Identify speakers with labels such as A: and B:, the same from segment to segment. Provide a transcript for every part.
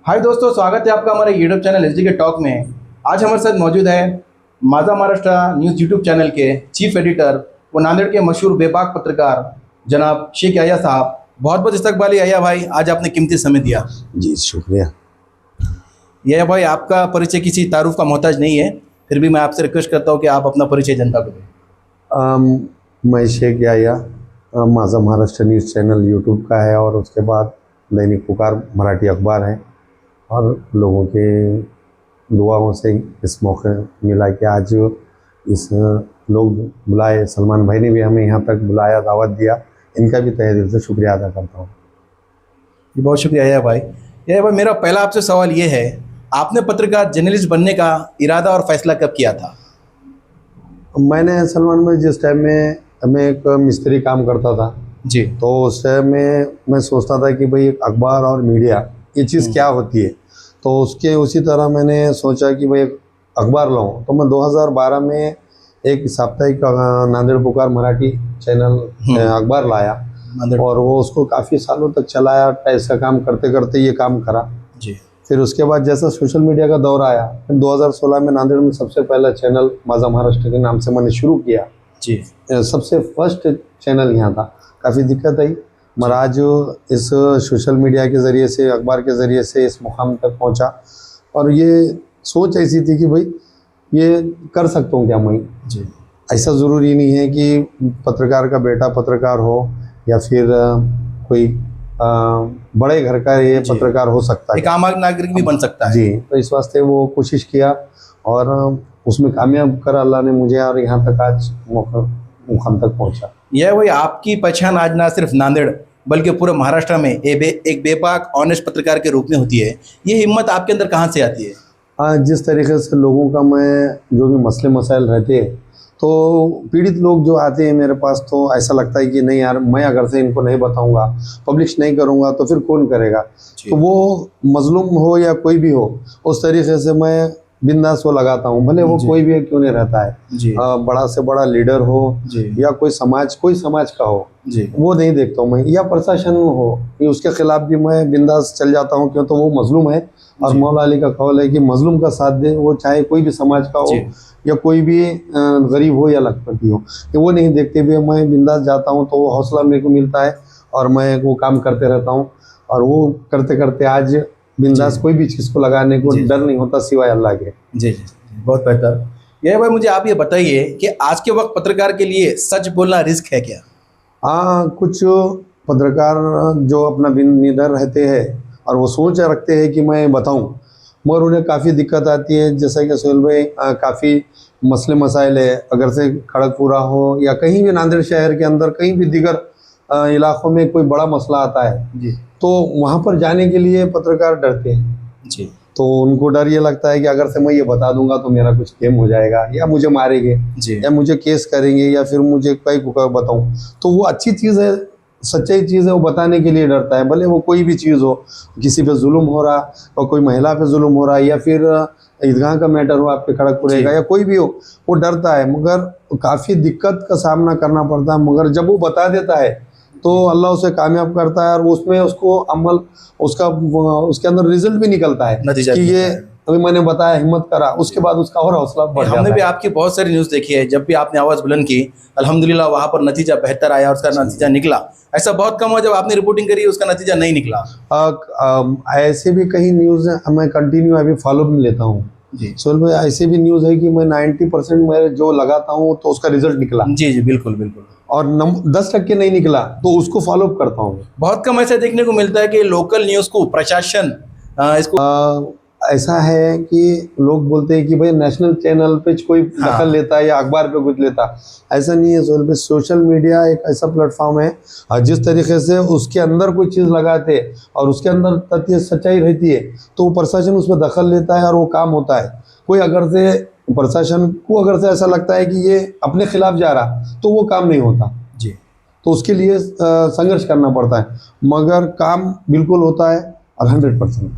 A: हाय दोस्तों, स्वागत है आपका हमारे यूट्यूब चैनल एसडी के टॉक में। आज हमारे साथ मौजूद है माझा महाराष्ट्र न्यूज़ यूट्यूब चैनल के चीफ एडिटर व नांदेड़ के मशहूर बेबाक पत्रकार जनाब शेख याया साहब। बहुत बहुत इस्तकबाली याया भाई, आज आपने कीमती समय दिया।
B: जी शुक्रिया।
A: याया भाई, आपका परिचय किसी तारुफ का मोहताज नहीं है, फिर भी मैं आपसे रिक्वेस्ट करता हूँ कि आप अपना परिचय जनता को दें।
B: मैं शेख याया, माझा महाराष्ट्र न्यूज़ चैनल यूट्यूब का है और उसके बाद दैनिक पुकार मराठी अखबार है। और लोगों के दुआओं से इस मौके मिला कि आज इस लोग बुलाए, सलमान भाई ने भी हमें यहाँ तक बुलाया, दावत दिया, इनका भी तहे दिल से शुक्रिया अदा करता हूँ।
A: बहुत शुक्रिया याया भाई। याया भाई, मेरा पहला आपसे सवाल ये है, आपने पत्रकार जर्नलिस्ट बनने का इरादा और फैसला कब किया था?
B: मैंने सलमान भाई जिस टाइम में मैं एक मिस्त्री काम करता था
A: जी,
B: तो उस टाइम में मैं सोचता था कि भाई एक अखबार और मीडिया ये चीज़ क्या होती है। तो उसके उसी तरह मैंने सोचा कि भाई एक अखबार लाऊं। तो मैं 2012 में एक साप्ताहिक नांदेड़ पुकार मराठी चैनल अखबार लाया और वो उसको काफ़ी सालों तक चलाया। इसका काम करते करते ये काम करा
A: जी,
B: फिर उसके बाद जैसा सोशल मीडिया का दौर आया, फिर 2016 में नांदेड़ में सबसे पहला चैनल माझा महाराष्ट्र के नाम से मैंने शुरू किया।
A: जी,
B: सबसे फर्स्ट चैनल यहाँ था। काफ़ी दिक्कत आई मगर आज इस सोशल मीडिया के ज़रिए से, अखबार के ज़रिए से इस मुकाम तक पहुँचा। और ये सोच ऐसी थी कि भाई ये कर सकता हूँ क्या मैं।
A: जी,
B: ऐसा ज़रूरी नहीं है कि पत्रकार का बेटा पत्रकार हो या फिर कोई बड़े घर का ये पत्रकार हो सकता है,
A: एक आम नागरिक भी बन सकता है।
B: जी। तो इस वास्ते वो कोशिश किया और उसमें कामयाब कर अल्लाह ने मुझे, और यहाँ तक आज मुकाम तक पहुँचा।
A: यह वही आपकी पहचान आज ना सिर्फ नांदेड़ बल्कि पूरे महाराष्ट्र में एक बेबाक ऑनेस्ट पत्रकार के रूप में होती है। ये हिम्मत आपके अंदर कहाँ से आती है?
B: जिस तरीके से लोगों का मैं जो भी मसले मसाइल रहते हैं तो पीड़ित लोग जो आते हैं मेरे पास, तो ऐसा लगता है कि नहीं यार, मैं अगर से इनको नहीं बताऊंगा, पब्लिश नहीं करूंगा तो फिर कौन करेगा। तो वो मजलूम हो या कोई भी हो, उस तरीके से मैं बिंदास वो लगाता हूँ, भले वो कोई भी क्यों नहीं रहता है। बड़ा से बड़ा लीडर हो या कोई समाज का हो, वो नहीं देखता हूँ मैं, या प्रशासन हो, ये उसके खिलाफ भी मैं बिंदास चल जाता हूँ, क्यों तो वो मजलूम है। और मौला अली का कौल है कि मजलूम का साथ दे, वो चाहे कोई भी समाज का हो या कोई भी गरीब हो या लखपति हो, वो नहीं देखते हुए मैं बिंदास जाता हूँ। तो वो हौसला मेरे को मिलता है और मैं वो काम करते रहता हूँ। और वो करते करते आज बिंदास कोई भी चीज़ को लगाने को डर नहीं होता सिवाय अल्लाह के।
A: जी जी, बहुत बेहतर। यह भाई, मुझे आप ये बताइए कि आज के वक्त पत्रकार के लिए सच बोलना रिस्क है क्या?
B: हाँ, कुछ पत्रकार जो अपना निडर रहते हैं और वो सोच रखते हैं कि मैं बताऊं, मगर उन्हें काफ़ी दिक्कत आती है। जैसा कि सोहेल भाई, काफ़ी मसले मसाइल है, अगर से खड़गपुरा हो या कहीं भी नांदेड़ शहर के अंदर कहीं भी दीगर इलाकों में कोई बड़ा मसला आता है
A: जी,
B: तो वहाँ पर जाने के लिए पत्रकार डरते हैं
A: जी,
B: तो उनको डर ये लगता है कि अगर से मैं ये बता दूंगा तो मेरा कुछ गेम हो जाएगा, या मुझे मारेंगे या मुझे केस करेंगे या फिर मुझे कई बताऊं। तो वो अच्छी चीज़ है, सच्चाई चीज़ है, वो बताने के लिए डरता है। भले वो कोई भी चीज़ हो, किसी पे जुल्म हो रहा और कोई महिला पे जुल्म हो रहा है, या फिर ईदगाह का मैटर हो आपके खड़गपुरे का, या कोई भी हो, वो डरता है। मगर काफ़ी दिक्कत का सामना करना पड़ता है, मगर जब वो बता देता है तो अल्लाह उसे कामयाब करता है और उसमें उसको अमल उसके अंदर रिजल्ट भी निकलता है कि ये अभी मैंने बताया, हिम्मत करा, उसके बाद उसका और हौसला बढ़ जाता है।
A: हमने भी आपकी बहुत सारी न्यूज़ देखी है, जब भी आपने आवाज़ बुलंद की अल्हम्दुलिल्लाह वहाँ पर नतीजा बेहतर आया और उसका नतीजा निकला। ऐसा बहुत कम हुआ जब आपने रिपोर्टिंग करी उसका नतीजा नहीं निकला।
B: ऐसे भी कई न्यूज़ मैं कंटिन्यू अभी फॉलो भी लेता हूँ सोहेल भाई। ऐसे भी न्यूज़ है कि मैं 90% मैं जो लगाता हूँ तो उसका रिजल्ट निकला।
A: जी जी, बिल्कुल बिल्कुल।
B: और 10% नहीं निकला तो उसको फॉलो अप करता हूँ।
A: बहुत कम ऐसा देखने को मिलता है कि लोकल न्यूज़ को प्रशासन इसको
B: ऐसा है कि लोग बोलते हैं कि भाई नेशनल चैनल पे कोई दखल लेता है या अखबार पे कुछ लेता। ऐसा नहीं है सोहेल भाई। सोशल मीडिया एक ऐसा प्लेटफॉर्म है, जिस तरीके से उसके अंदर कोई चीज़ लगाते और उसके अंदर तथ्य सच्चाई रहती है तो प्रशासन उसमें दखल लेता है और वो काम होता है। कोई अगर से प्रशासन को अगर से ऐसा लगता है कि ये अपने खिलाफ जा रहा तो वो काम नहीं होता
A: जी।
B: तो उसके लिए संघर्ष करना पड़ता है, मगर काम बिल्कुल होता है और 100%।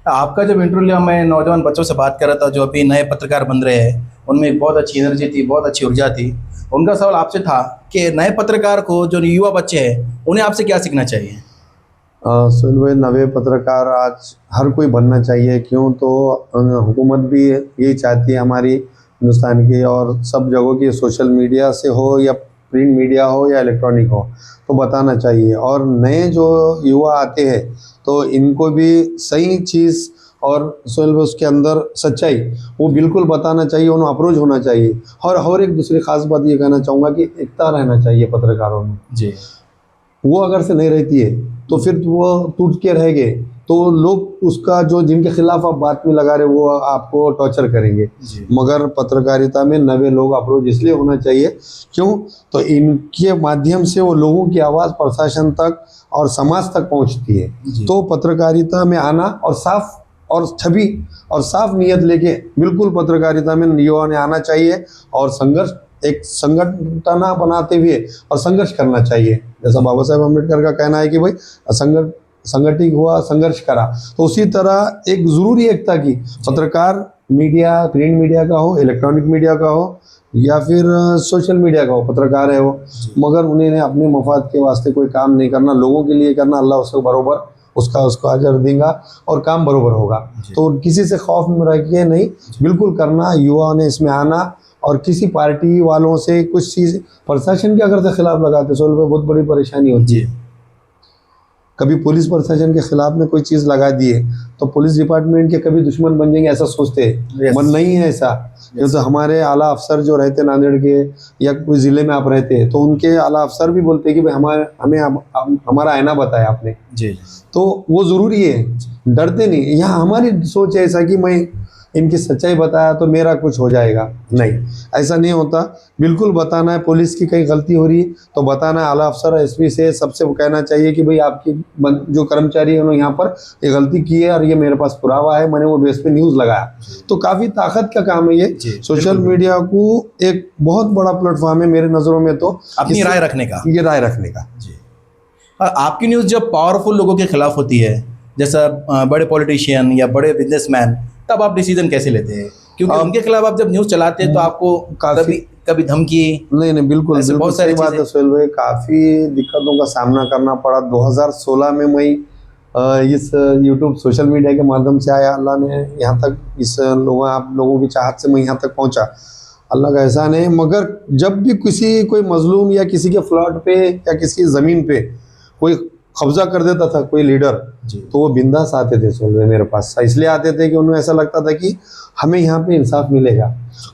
A: आपका जब इंटरव्यू लिया, मैं नौजवान बच्चों से बात कर रहा था जो अभी नए पत्रकार बन रहे हैं, उनमें एक बहुत अच्छी एनर्जी थी, बहुत अच्छी ऊर्जा थी। उनका सवाल आपसे था कि नए पत्रकार को, जो युवा बच्चे हैं, उन्हें आपसे क्या सीखना चाहिए?
B: सुहेल भाई, नवे पत्रकार आज हर कोई बनना चाहिए। क्यों तो हुकूमत भी यही चाहती है हमारी हिंदुस्तान की, और सब जगहों की, सोशल मीडिया से हो या प्रिंट मीडिया हो या इलेक्ट्रॉनिक हो, तो बताना चाहिए। और नए जो युवा आते हैं तो इनको भी सही चीज़ और सुहेल भाई उसके अंदर सच्चाई वो बिल्कुल बताना चाहिए, उन्हें अप्रोच होना चाहिए। और एक दूसरी खास बात ये कहना चाहूँगा कि एकता रहना चाहिए पत्रकारों में।
A: जी
B: वो अगर से नहीं रहती है तो फिर वो टूट के रह गए तो लोग उसका जो जिनके खिलाफ आप बात में लगा रहे वो आपको टॉर्चर करेंगे।
A: जी
B: मगर पत्रकारिता में नवे लोग अप्रोच इसलिए होना चाहिए, क्यों तो इनके माध्यम से वो लोगों की आवाज़ प्रशासन तक और समाज तक पहुंचती है।
A: जी।
B: तो पत्रकारिता में आना और साफ और छवि और साफ नीयत लेके बिल्कुल पत्रकारिता में युवाओं ने आना चाहिए और संघर्ष एक संगठन बनाते हुए और संघर्ष करना चाहिए। जैसा बाबा साहेब अम्बेडकर का कहना है कि भाई संगठित हुआ संघर्ष करा, तो उसी तरह एक ज़रूरी एकता की पत्रकार मीडिया, प्रिंट मीडिया का हो, इलेक्ट्रॉनिक मीडिया का हो या फिर सोशल मीडिया का हो, पत्रकार है वो, मगर उन्हें अपने मफाद के वास्ते कोई काम नहीं करना, लोगों के लिए करना। अल्लाह उसको बरोबर उसको अजर देगा और काम बरोबर होगा। तो किसी से खौफ में रह के नहीं, बिल्कुल करना, युवाओं ने इसमें आना। और किसी पार्टी वालों से कुछ चीज़ प्रशासन के अगर से खिलाफ लगाते सोल पे बहुत बड़ी परेशानी होती है। कभी पुलिस प्रशासन के खिलाफ में कोई चीज़ लगा दिए तो पुलिस डिपार्टमेंट के कभी दुश्मन बन जाएंगे, ऐसा सोचते हैं। मन नहीं है ऐसा। जैसे हमारे आला अफसर जो रहते नांदेड़ के या कोई ज़िले में आप रहते हैं तो उनके आला अफसर भी बोलते हैं कि भाई हमारा आईना बताया आपने
A: जी।
B: तो वो ज़रूरी है, डरते नहीं। यहाँ हमारी सोच है ऐसा कि मैं इनकी सच्चाई बताया तो मेरा कुछ हो जाएगा, नहीं, ऐसा नहीं होता। बिल्कुल बताना है, पुलिस की कहीं गलती हो रही तो बताना है। आला अफसर एसपी से सबसे कहना चाहिए कि भाई आपकी जो कर्मचारी है उन्होंने यहाँ पर ये गलती की है और ये मेरे पास पुरावा है, मैंने वो बेस पे न्यूज़ लगाया। तो काफ़ी ताकत का काम है ये। सोशल मीडिया को एक बहुत बड़ा प्लेटफॉर्म है मेरे नज़रों में, तो
A: अपनी राय रखने का,
B: ये राय रखने का।
A: जी। आपकी न्यूज़ जब पावरफुल लोगों के खिलाफ होती है, जैसा बड़े पॉलिटिशियन या बड़े बिजनेसमैन, तब आप डिसीजन कैसे लेते हैं? क्योंकि उनके खिलाफ आप जब न्यूज़ चलाते हैं तो आपको कभी धमकी,
B: नहीं बिल्कुल
A: बहुत सारी
B: बात है सोहेल भाई। काफ़ी दिक्कतों का सामना करना पड़ा। 2016 में मैं इस यूट्यूब सोशल मीडिया के माध्यम से आया। अल्लाह ने यहाँ तक आप लोगों की चाहत से मैं यहाँ तक पहुँचा, अल्लाह का एहसान है। मगर जब भी कोई मजलूम या किसी के फ्लैट पे या किसी ज़मीन पे कोई कब्जा कर देता था कोई लीडर, तो वो बिंदास आते थे सोहेल भाई मेरे पास। इसलिए आते थे कि उन्हें ऐसा लगता था कि हमें यहाँ पे इंसाफ मिलेगा।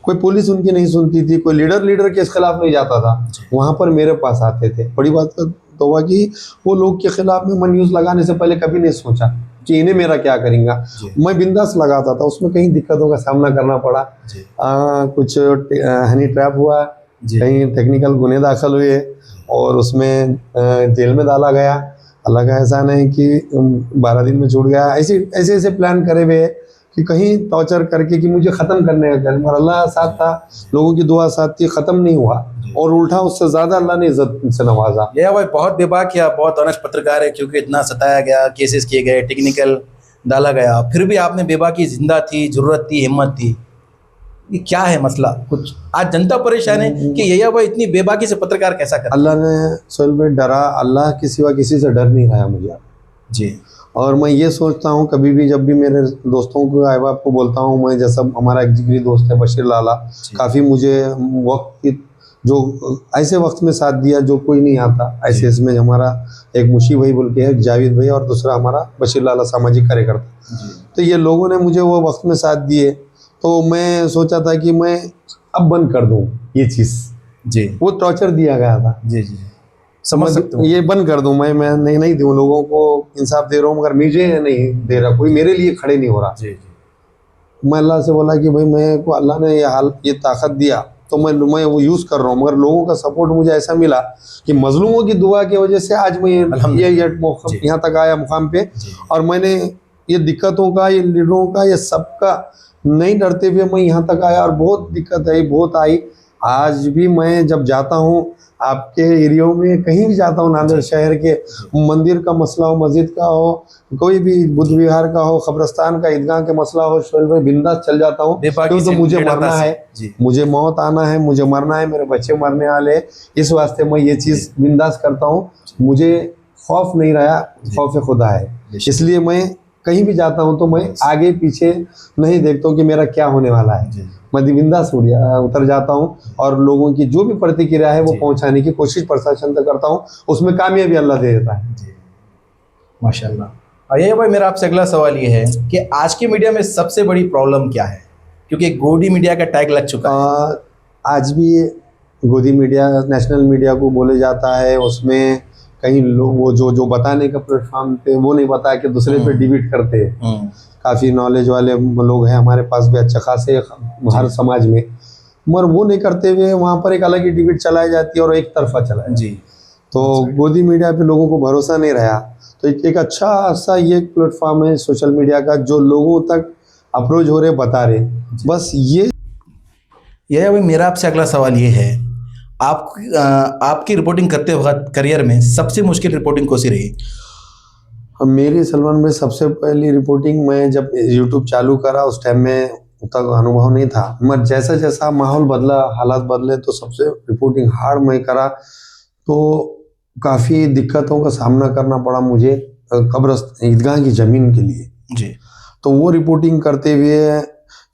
B: कोई पुलिस उनकी नहीं सुनती थी, कोई लीडर के खिलाफ नहीं जाता था, वहाँ पर मेरे पास आते थे। बड़ी बात तो हुआ कि वो लोग के खिलाफ में मैं न्यूज़ लगाने से पहले कभी नहीं सोचा कि इन्हें मेरा क्या करेंगे। मैं बिंदास लगाता था, उसमें कई दिक्कतों का सामना करना पड़ा। कुछ हनी ट्रैप हुआ, कहीं टेक्निकल गुने दाखिल हुए और उसमें जेल में डाला गया। अल्लाह का एहसान है कि 12 दिन में छूट गया। ऐसे प्लान करे हुए कि कहीं टॉर्चर करके कि मुझे ख़त्म करने का, मगर अल्लाह साथ था, लोगों की दुआ साथ थी, ख़त्म नहीं हुआ और उल्टा उससे ज़्यादा अल्लाह ने इज्जत से नवाजा।
A: यह भाई बहुत बेबाक या बहुत ऑनेस्ट पत्रकार है, क्योंकि इतना सताया गया, केसेस किए गए, टेक्निकल डाला गया, फिर भी आपने बेबाकी, जिंदा थी, ज़रूरत थी, हिम्मत थी। ये क्या है मसला? कुछ आज जनता परेशान है कि यही भाई इतनी बेबाकी से पत्रकार कैसा कर।
B: अल्लाह ने सोहेल भाई डरा, अल्लाह के सिवा किसी से डर नहीं रहा मुझे
A: जी।
B: और मैं ये सोचता हूँ कभी भी जब भी मेरे दोस्तों को अहबाब आपको बोलता हूँ, मैं जैसा हमारा एक जिगरी दोस्त है बशीर लाला, काफ़ी मुझे वक्त जो ऐसे वक्त में साथ दिया जो कोई नहीं आता ऐसे। इसमें हमारा एक मुशी भाई बोल के है, जावेद भाई, और दूसरा हमारा बशीर लाला सामाजिक कार्यकर्ता। तो ये लोगों ने मुझे वो वक्त में साथ दिए, तो मैं सोचा था कि मैं अब बंद कर दूँ ये चीज़।
A: जी।
B: वो टॉर्चर दिया गया था।
A: जी जी, समझ सकता हूँ।
B: ये बंद कर दूं, मैं नहीं दूं, लोगों को इंसाफ दे रहा हूँ मगर मुझे नहीं दे रहा, कोई मेरे लिए खड़े नहीं हो रहा।
A: जी जी।
B: मैं अल्लाह से बोला कि भाई मैं को अल्लाह ने ये ताकत दिया तो मैं वो यूज़ कर रहा हूँ, मगर लोगों का सपोर्ट मुझे ऐसा मिला कि मजलूमों की दुआ की वजह से आज मैं ये यहाँ तक आया मुकाम पे। और मैंने ये दिक्कतों का, ये लीडरों का, ये सबका नहीं डरते हुए मैं यहाँ तक आया और बहुत दिक्कत आई, बहुत आई। आज भी मैं जब जाता हूँ आपके एरियो में, कहीं भी जाता हूँ, नांदेड़ शहर के मंदिर का मसला हो, मस्जिद का हो, कोई भी बुद्ध विहार का हो, कब्रस्तान का, ईदगाह का मसला हो, सोहेल भाई बिंदास चल जाता हूँ। क्योंकि मुझे मरना है, मुझे मौत आना है, मुझे मरना है, मेरे बच्चे मरने वाले, इस वास्ते मैं ये चीज़ बिंदास करता हूँ। मुझे खौफ नहीं रहा, खौफ खुदा है। इसलिए मैं कहीं भी जाता हूँ तो मैं आगे पीछे नहीं देखता हूँ कि मेरा क्या होने वाला है। मैं बिंदास उतर जाता हूँ और लोगों की जो भी प्रतिक्रिया है वो पहुंचाने की कोशिश प्रशासन तक करता हूँ, उसमें कामयाबी अल्लाह दे देता है।
A: माशाल्लाह। और ये भाई मेरा आपसे अगला सवाल ये है कि आज के मीडिया में सबसे बड़ी प्रॉब्लम क्या है, क्योंकि गोदी मीडिया का टैग लग चुका है।
B: आज भी गोदी मीडिया नेशनल मीडिया को बोले जाता है, उसमें कहीं लोग वो जो बताने का प्लेटफॉर्म पे वो नहीं बता के दूसरे पे डिबेट करते हैं। काफ़ी नॉलेज वाले लोग हैं हमारे पास भी अच्छे खासे हर समाज में, मगर वो नहीं करते हुए वहाँ पर एक अलग ही डिबेट चलाई जाती है और एक तरफा चलाया जी। तो गोदी मीडिया पे लोगों को भरोसा नहीं रहा, तो एक अच्छा सा ये प्लेटफॉर्म है सोशल मीडिया का जो लोगों तक अप्रोच हो रहे बता रहे, बस ये
A: भाई मेरा आपसे अगला सवाल ये है, आपकी रिपोर्टिंग करते वक्त करियर में सबसे मुश्किल रिपोर्टिंग कौन सी रही?
B: मेरी सलमान में सबसे पहली रिपोर्टिंग मैं जब यूट्यूब चालू करा उस टाइम में उतना अनुभव नहीं था, मगर जैसा जैसा माहौल बदला, हालात बदले, तो सबसे रिपोर्टिंग हार्ड मैं करा तो काफ़ी दिक्कतों का सामना करना पड़ा मुझे कब्रिस्तान ईदगाह की ज़मीन के लिए जी। तो वो रिपोर्टिंग करते हुए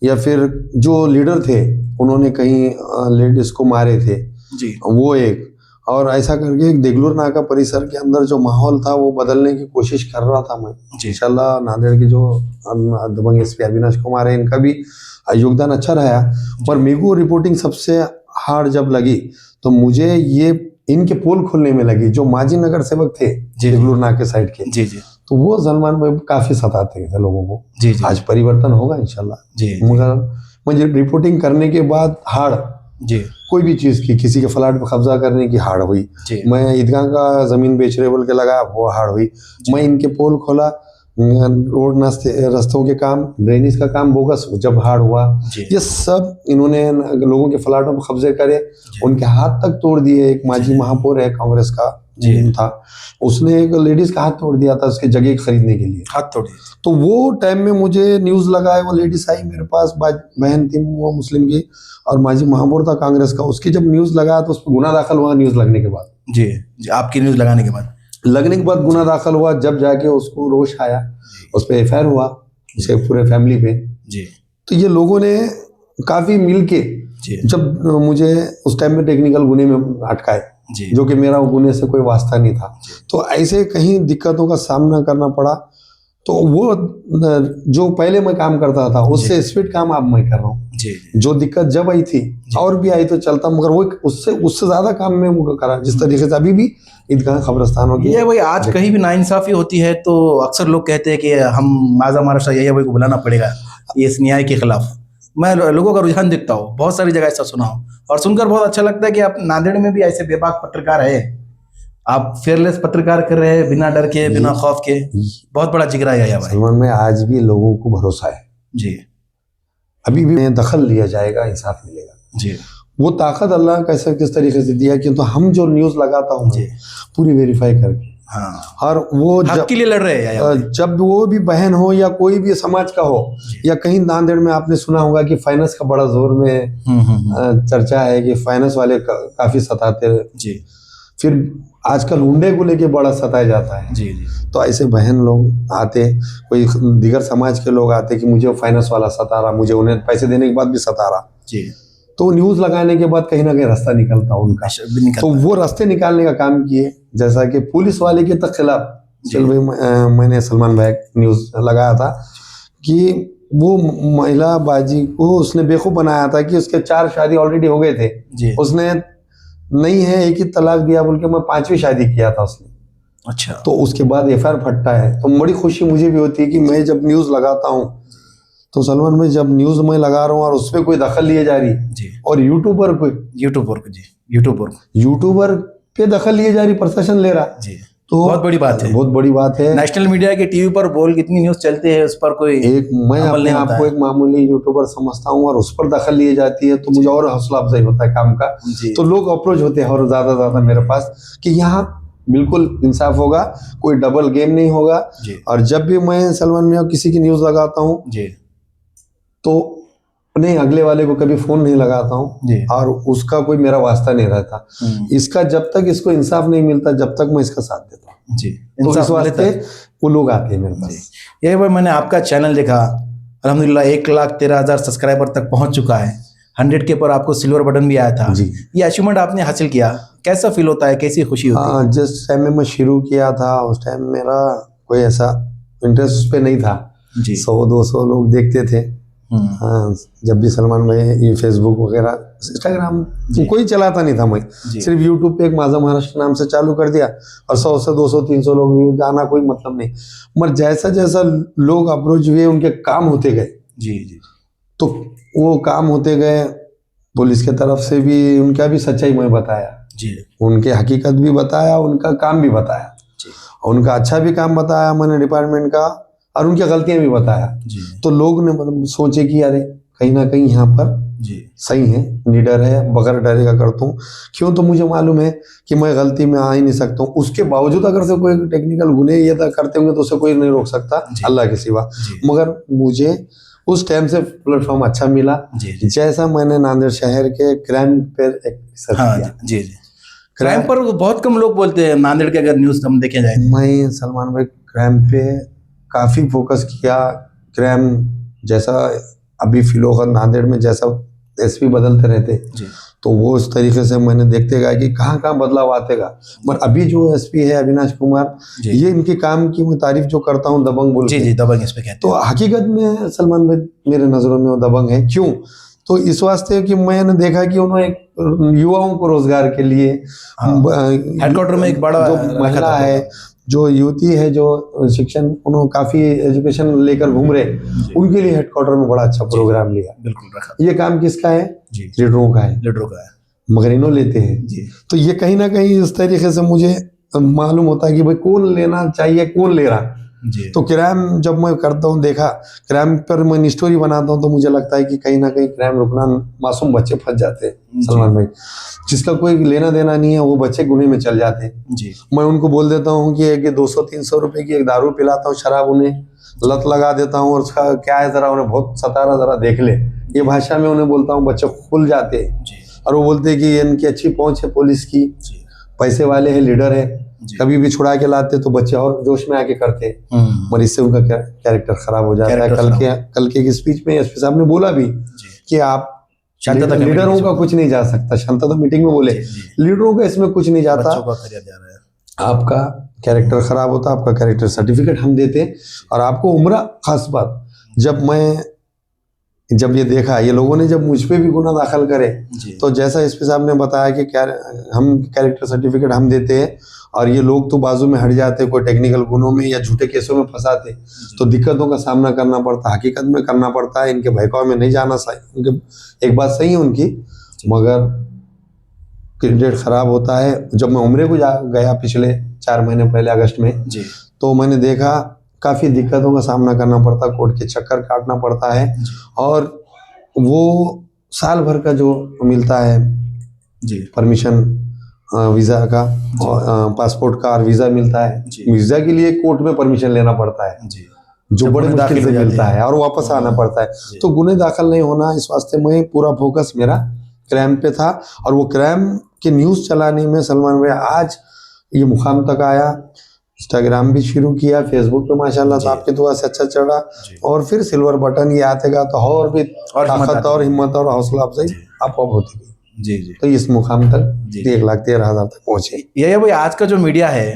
B: या फिर जो लीडर थे उन्होंने कहीं लेडीज़ को मारे थे जी, वो एक, और ऐसा करके एक देगलूर नाका परिसर के अंदर जो माहौल था वो बदलने की कोशिश कर रहा था मैं। इंशाल्लाह नांदेड़ के जो दबंग एसपी अविनाश कुमार है इनका भी योगदान अच्छा रहा, पर मेरे को रिपोर्टिंग सबसे हार्ड जब लगी तो मुझे ये इनके पोल खोलने में लगी, जो माजी नगर सेवक थे देगलूर नाके साइड के जी जी, तो वो सलमान भाई काफी सताते थे लोगों को जी जी। आज परिवर्तन होगा इंशाल्लाह जी, मगर मुझे रिपोर्टिंग करने के बाद हार्ड जी, कोई भी चीज़ की, किसी के फ्लैट पर कब्जा करने की हार्ड हुई, मैं ईदगाह का ज़मीन बेच रहे बोल के लगा वो हार्ड हुई, मैं इनके पोल खोला, रोड रास्तों के काम, ड्रेनेज का काम बोगस जब हार्ड हुआ, ये सब इन्होंने लोगों के फ्लैटों पर कब्जे करे, उनके हाथ तक तोड़ दिए। एक माजी महापौर है कांग्रेस का था, उसने एक लेडीज का हाथ तोड़ दिया था उसके जगह खरीदने के लिए, हाथ तोड़ दिया। तो वो टाइम में मुझे न्यूज़ लगा है, वो लेडीज आई मेरे पास, बहन थी वो मुस्लिम की और माजी महापौर था कांग्रेस का, उसकी जब न्यूज़ लगा तो उस पर गुना दाखिल हुआ। न्यूज़ लगने के बाद जी, आपकी न्यूज़ लगाने के बाद गुना दाखिल हुआ, जब जाके उसको रोष आया, उस पर FIR हुआ उसके पूरे फैमिली पे जी। तो ये लोगों ने काफ़ी मिल के जब मुझे उस टाइम में टेक्निकल गुने में अटकाए, जो कि मेरा गुने से कोई वास्ता नहीं था, तो ऐसे कहीं दिक्कतों का सामना करना पड़ा। तो वो जो पहले मैं काम करता था उससे स्पीड काम अब मैं कर रहा हूँ। जो दिक्कत जब आई थी और भी आई तो चलता, मगर वो उससे ज्यादा काम में करा, जिस तरीके से अभी भी ईदगाह कब्रिस्तानों की ये भाई आज कहीं भी नाइंसाफी होती है तो अक्सर लोग कहते हैं कि हम माजा महाराष्ट्र यही भाई को बुलाना पड़ेगा इस न्याय के खिलाफ। मैं लोगों का रुझान देखता हूँ, बहुत सारी जगह ऐसा सुना हूँ और सुनकर बहुत अच्छा लगता है कि आप नांदेड़ में भी ऐसे बेबाक पत्रकार है, आप फेयरलेस पत्रकार कर रहे हैं बिना डर के, बिना खौफ के, बहुत बड़ा जिगरा है भाई। सलमान में आज भी लोगों को भरोसा है जी, अभी भी दखल लिया जाएगा, इंसाफ मिलेगा जी। वो ताकत अल्लाह कैसे किस तरीके से दिया कि तो हम जो न्यूज़ लगाता हूँ पूरी वेरीफाई करके, हाँ, और वो हक के लिए लड़ रहे हैं। जब वो भी बहन हो या कोई भी समाज का हो, या कहीं नांदेड़ में आपने सुना होगा कि फाइनेंस का बड़ा जोर में चर्चा है कि फाइनेंस वाले काफी सताते जी, फिर आजकल हुंडे को लेके बड़ा सताया जाता है जी जी। तो ऐसे बहन लोग आते, कोई दीगर समाज के लोग आते कि मुझे फाइनेंस वाला सता रहा, मुझे उन्हें पैसे देने के बाद भी सता रहा जी, तो न्यूज़ लगाने के बाद कहीं ना कहीं रास्ता निकलता उनका, तो वो रास्ते निकालने का काम किए, जैसा कि पुलिस वाले के तक खिलाफ मैंने सलमान भाई न्यूज़ लगाया था कि वो महिला बाजी को उसने बेवकूफ बनाया था कि उसके 4 शादी ऑलरेडी हो गए थे, उसने नहीं है एक ही तलाक दिया बोल के मैं 5वीं शादी किया था उसने। अच्छा, तो उसके बाद FIR फटता है, तो बड़ी खुशी मुझे भी होती है कि मैं जब न्यूज़ लगाता हूँ तो सलमान में जब न्यूज़ मैं लगा रहा हूँ और उस पर कोई दखल लिए जा रही जी, और यूट्यूबर पे दखल लिए जा रही, प्रशासन ले रहा जी, तो बहुत बड़ी बात है, बहुत बड़ी बात है। नेशनल मीडिया के टीवी पर बोल कितनी न्यूज़ चलते हैं, उस पर कोई मैं अपने आप को एक मामूली यूट्यूबर समझता हूँ और उस पर दखल लिए जाती है तो मुझे और हौसला अफजाई होता है काम का, तो लोग अप्रोच होते हैं और ज्यादा मेरे पास कि यहाँ बिल्कुल इंसाफ होगा, कोई डबल गेम नहीं होगा। और जब भी मैं सलमान मियां किसी की न्यूज़ लगाता हूँ तो नहीं, अगले वाले को कभी फोन नहीं लगाता हूँ
A: जी।
B: और उसका कोई मेरा वास्ता नहीं रहता। इसका जब तक इसको इंसाफ नहीं मिलता जब तक मैं इसका साथ देता हूँ।
A: जी,
B: तो
A: इंसाफ
B: इस
A: मिले
B: वास्ते
A: तब।
B: वो लोग आते हैं मेरे पास।
A: ये भाई मैंने आपका चैनल देखा, अल्हम्दुलिल्लाह 1,13,000 सब्सक्राइबर तक पहुंच चुका है। 100 के पर आपको सिल्वर बटन भी आया था।
B: जी।
A: ये अचीवमेंट आपने हासिल किया, कैसा फील होता है, कैसी खुशी होती है?
B: हाँ, जिस टाइम में मैं शुरू किया था उस टाइम मेरा कोई ऐसा इंटरेस्ट उस पर नहीं था।
A: जी।
B: 100-200 लोग देखते थे। हाँ, जब भी सलमान भाई ये फेसबुक वगैरह इंस्टाग्राम कोई चलाता नहीं था, मैं सिर्फ यूट्यूब पे एक माझा महाराष्ट्र नाम से चालू कर दिया और 100 से 200 300 लोग व्यूज आना कोई मतलब नहीं। मगर जैसा जैसा लोग अप्रोच हुए उनके काम होते गए।
A: जी जी।
B: तो वो काम होते गए, पुलिस के तरफ से भी उनका भी सच्चाई मैं बताया
A: जी।
B: उनके हकीकत भी बताया, उनका काम भी बताया
A: जी।
B: उनका अच्छा भी काम बताया मैंने डिपार्टमेंट का और उनकी गलतियां भी बताया।
A: जी।
B: तो लोग ने मतलब सोचे कि अरे कहीं ना कहीं यहाँ पर
A: जी।
B: सही है, निडर है, बगैर डरे का करता हूँ। क्यों, तो मुझे मालूम है कि मैं गलती में आ ही नहीं सकता हूँ। उसके बावजूद अगर से कोई टेक्निकल गुने ये करते होंगे तो उसे कोई नहीं रोक सकता अल्लाह के सिवा। मगर मुझे उस टाइम से प्लेटफॉर्म अच्छा मिला। जैसा मैंने नांदेड़ शहर के क्राइम पर एक रिसर्च किया।
A: जी जी। क्राइम पर बहुत कम लोग बोलते हैं नांदेड़ के, अगर न्यूज़ हम देखे जाए।
B: मैं सलमान भाई क्राइम पे काफ़ी फोकस किया। क्राइम जैसा अभी फिलहाल नांदेड़ में जैसा एसपी बदलते रहते तो वो उस तरीके से मैंने देखते गया कि कहाँ कहाँ बदलाव आतेगा। मगर अभी जो एसपी है अविनाश कुमार, ये इनके काम की मैं तारीफ जो करता हूँ दबंग बोल के।
A: जी दबंग इस पे कहते हैं। तो
B: हकीकत में सलमान भाई मेरे नज़रों में वो दबंग है। क्यों, तो इस वास्ते कि मैंने देखा कि उन्होंने युवाओं को रोजगार के लिए
A: हेडक्वार्टर में एक बड़ा
B: जो महिला है, जो युवती है, जो शिक्षण उन्होंने काफी एजुकेशन लेकर घूम रहे, उनके लिए हेडक्वार्टर में बड़ा अच्छा प्रोग्राम लिया।
A: बिल्कुल रखा।
B: ये काम किसका है? लीडरों का है।
A: लीडरों का है,
B: मगर इन्हों लेते हैं। तो ये कहीं ना कहीं इस तरीके से मुझे मालूम होता है कि भाई कौन लेना चाहिए, कौन ले रहा। तो क्राइम जब मैं करता हूँ, देखा क्राइम पर मैं स्टोरी बनाता हूँ तो मुझे लगता है कि कहीं ना कहीं क्राइम रुकना, मासूम बच्चे फंस जाते हैं सलमान भाई, जिसका कोई लेना देना नहीं है, वो बच्चे गुने में चल जाते हैं। मैं उनको बोल देता हूँ कि 200-300 रुपए की एक दारू पिलाता हूँ, शराब उन्हें लत लगा देता हूँ और उसका क्या है जरा उन्हें बहुत सतारा, जरा देख ले, ये भाषा में उन्हें बोलता हूँ। बच्चे खुल जाते हैं और वो बोलते हैं कि इनकी अच्छी पहुंच है पुलिस की, पैसे वाले है, लीडर है, कभी भी छुड़ा के लाते तो बच्चे और जोश में आके करते हैं। और इससे उनका कैरेक्टर खराब हो जाता है। कल के स्पीच में एसपी साहब ने बोला भी कि आप लीडरों का कुछ नहीं जा सकता। शांता तो मीटिंग में बोले लीडरों का इसमें कुछ नहीं जाता, आपका कैरेक्टर खराब होता, आपका कैरेक्टर सर्टिफिकेट हम देते और आपको उम्र। खास बात जब ये देखा, ये लोगों ने जब मुझ पे भी गुना दाखिल करे तो जैसा एसपी साहब ने बताया कि हम कैरेक्टर सर्टिफिकेट हम देते हैं और ये लोग तो बाजू में हट जाते, कोई टेक्निकल गुनों में या झूठे केसों में फंसाते, तो दिक्कतों का सामना करना पड़ता, हकीकत में करना पड़ता है। इनके बहकावे में नहीं जाना सही। उनके एक बात सही है उनकी, मगर क्रेडिट खराब होता है। जब मैं उम्रे को गया पिछले 4 महीने पहले अगस्त में, तो मैंने देखा काफ़ी दिक्कतों का सामना करना पड़ता, कोर्ट के चक्कर काटना पड़ता है और वो साल भर का जो मिलता है परमिशन वीज़ा का और पासपोर्ट का और वीज़ा मिलता है, वीज़ा के लिए कोर्ट में परमिशन लेना पड़ता है जो बड़े मुश्किल से मिलता है और वापस आना पड़ता है। तो गुने दाखिल नहीं होना, इस वास्ते मैं पूरा फोकस मेरा क्राइम पे था और वो क्राइम के न्यूज़ चलाने में सलमान भाई आज ये मुकाम तक आया। इंस्टाग्राम भी शुरू किया, फेसबुक पे माशाल्लाह तो आपकी दुआ से अच्छा चढ़ा और फिर सिल्वर बटन ये आतेगा तो और भी ताकत और हिम्मत और हौसला अफजाई आपको होती गई। तो इस मुकाम तक 1,13,000 तक पहुंचे।
A: ये भाई आज का जो मीडिया है